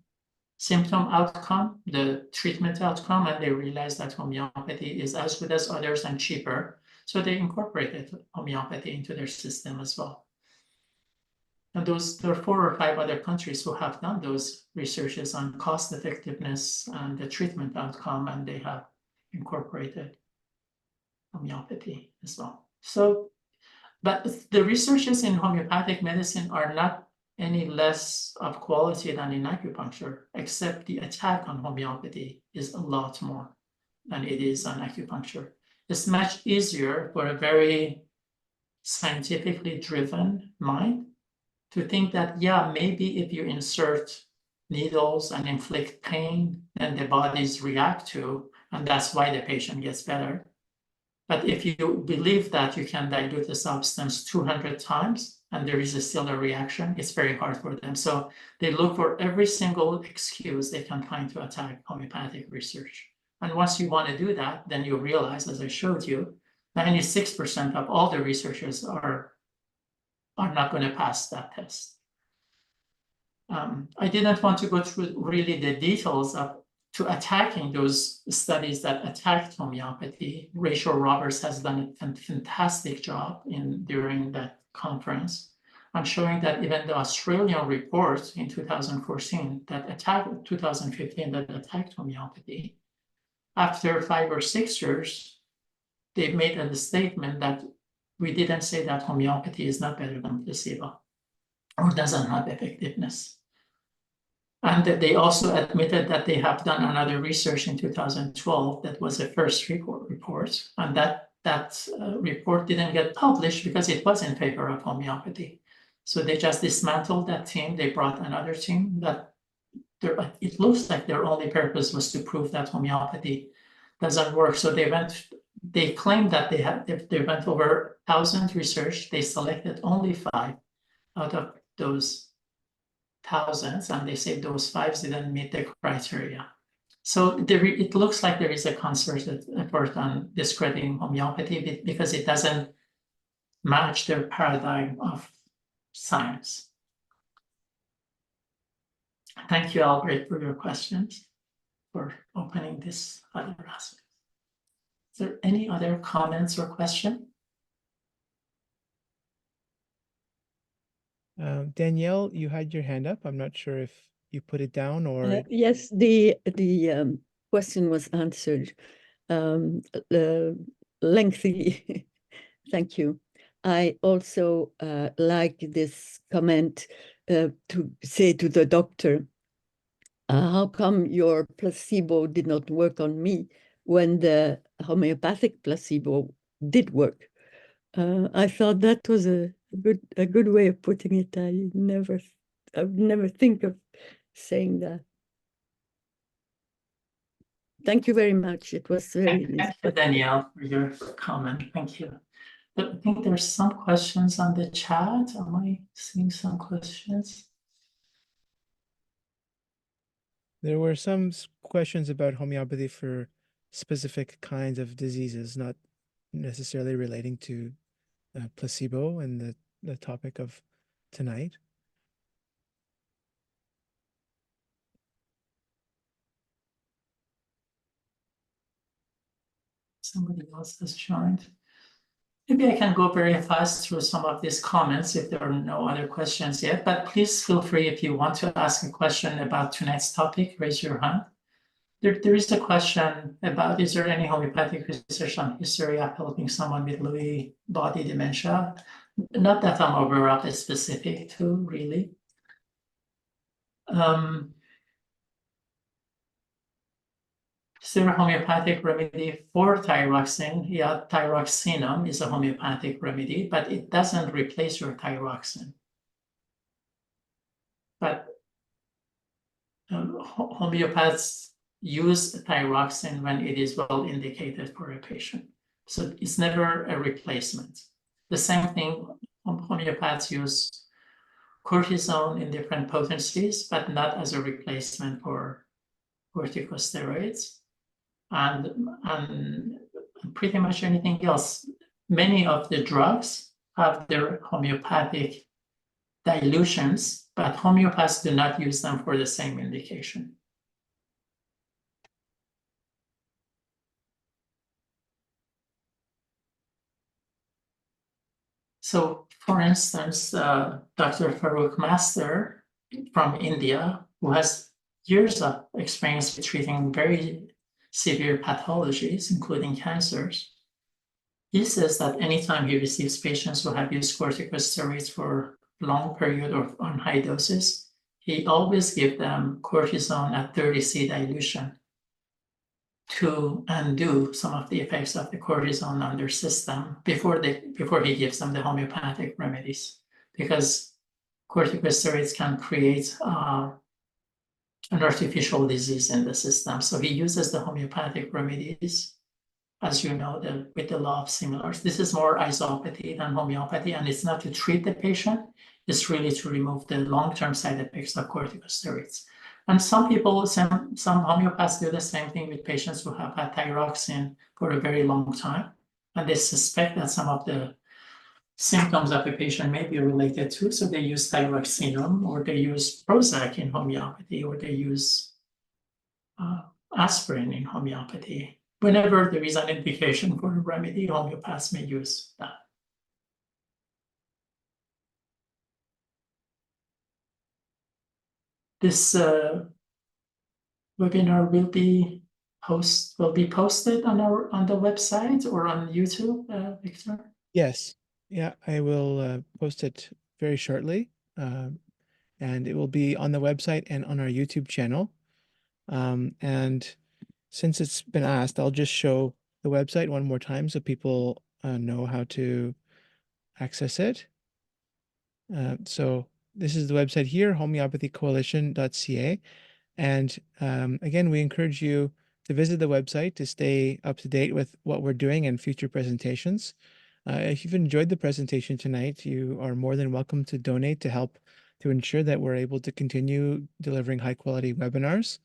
symptom outcome, the treatment outcome, and they realized that homeopathy is as good as others and cheaper. So they incorporated homeopathy into their system as well. And there are 4 or 5 other countries who have done those researches on cost effectiveness and the treatment outcome, and they have incorporated homeopathy as well. So, but the researches in homeopathic medicine are not any less of quality than in acupuncture, except the attack on homeopathy is a lot more than it is on acupuncture. It's much easier for a very scientifically driven mind to think that, yeah, maybe if you insert needles and inflict pain, then the bodies react to, and that's why the patient gets better. But if you believe that you can dilute the substance 200 times and there is still a reaction, it's very hard for them. So they look for every single excuse they can find to attack homeopathic research. And once you want to do that, then you realize, as I showed you, 96% of all the researchers are not going to pass that test. I didn't want to go through really the details to attacking those studies that attacked homeopathy. Rachel Roberts has done a fantastic job during that conference. I'm showing that even the Australian report in 2014 that attacked 2015 that attacked homeopathy, after 5 or 6 years, they made a statement that we didn't say that homeopathy is not better than placebo or doesn't have effectiveness. And that they also admitted that they have done another research in 2012 that was a first report, and that report didn't get published because it was in favor of homeopathy. So they just dismantled that team. They brought another team that it looks like their only purpose was to prove that homeopathy doesn't work. So they claimed that they went over 1,000 research. They selected only 5 out of those thousands, and they say those 5 didn't meet the criteria. So it looks like there is a concerted effort on discrediting homeopathy because it doesn't match their paradigm of science. Thank you, Albert, for your questions, for opening this other aspect. Is there any other comments or question? Danielle, you had your hand up. I'm not sure if you put it down or. Yes, the question was answered lengthy. Thank you. I also like this comment to say to the doctor, how come your placebo did not work on me when the homeopathic placebo did work? I thought that was a good way of putting it. I would never think of saying that. Thank you very much. It was very Thank you, Danielle, for your comment. Thank you. But I think there's some questions on the chat. Am I seeing some questions? There were some questions about homeopathy for specific kinds of diseases, not necessarily relating to placebo and the topic of tonight. Somebody else has joined. Maybe I can go very fast through some of these comments if there are no other questions yet, but please feel free if you want to ask a question about tonight's topic, raise your hand. There is a question about, is there any homeopathic research on history of helping someone with Lewy body dementia? Not that I'm aware of a specific tool, really. Is there a homeopathic remedy for thyroxine? Yeah, thyroxinum is a homeopathic remedy, but it doesn't replace your thyroxine. But homeopaths use thyroxine when it is well indicated for a patient. So it's never a replacement. The same thing, homeopaths use cortisone in different potencies, but not as a replacement for corticosteroids. And pretty much anything else. Many of the drugs have their homeopathic dilutions, but homeopaths do not use them for the same indication. So, for instance, Dr. Farooq Master from India, who has years of experience with treating very severe pathologies, including cancers, he says that anytime he receives patients who have used corticosteroids for a long period or on high doses, he always gives them cortisone at 30C dilution to undo some of the effects of the cortisone on their system before he gives them the homeopathic remedies, because corticosteroids can create an artificial disease in the system. So he uses the homeopathic remedies, as you know, with the law of similars. This is more isopathy than homeopathy, and it's not to treat the patient, it's really to remove the long-term side effects of corticosteroids. And some homeopaths do the same thing with patients who have had thyroxine for a very long time, and they suspect that some of the symptoms of the patient may be related to, so they use thyroxinum, or they use Prozac in homeopathy, or they use aspirin in homeopathy. Whenever there is an indication for a remedy, homeopaths may use that. This webinar will be posted on the website or on YouTube, Victor? Yes. Yeah, I will post it very shortly. And it will be on the website and on our YouTube channel. And since it's been asked, I'll just show the website one more time so people know how to access it. So this is the website here, homeopathycoalition.ca. And again, we encourage you to visit the website to stay up to date with what we're doing and future presentations. If you've enjoyed the presentation tonight, you are more than welcome to donate to help to ensure that we're able to continue delivering high quality webinars.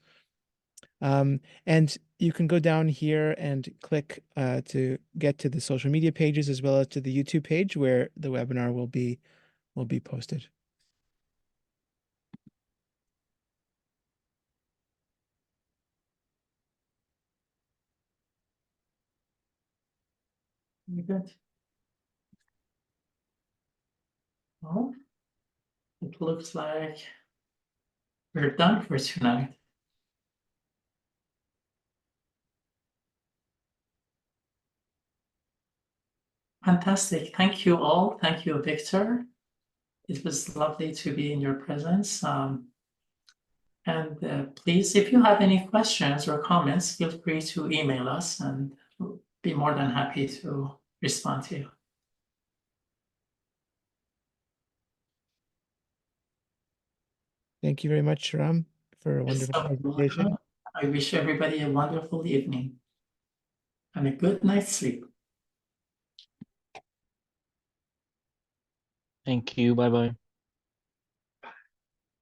And you can go down here and click to get to the social media pages as well as to the YouTube page where the webinar will be posted. Very good. Well, it looks like we're done for tonight. Fantastic. Thank you all. Thank you, Victor. It was lovely to be in your presence. And please, if you have any questions or comments, feel free to email us and we'll be more than happy to respond to you. Thank you very much, Shahram, for a wonderful presentation. I wish everybody a wonderful evening and a good night's sleep. Thank you. Bye-bye.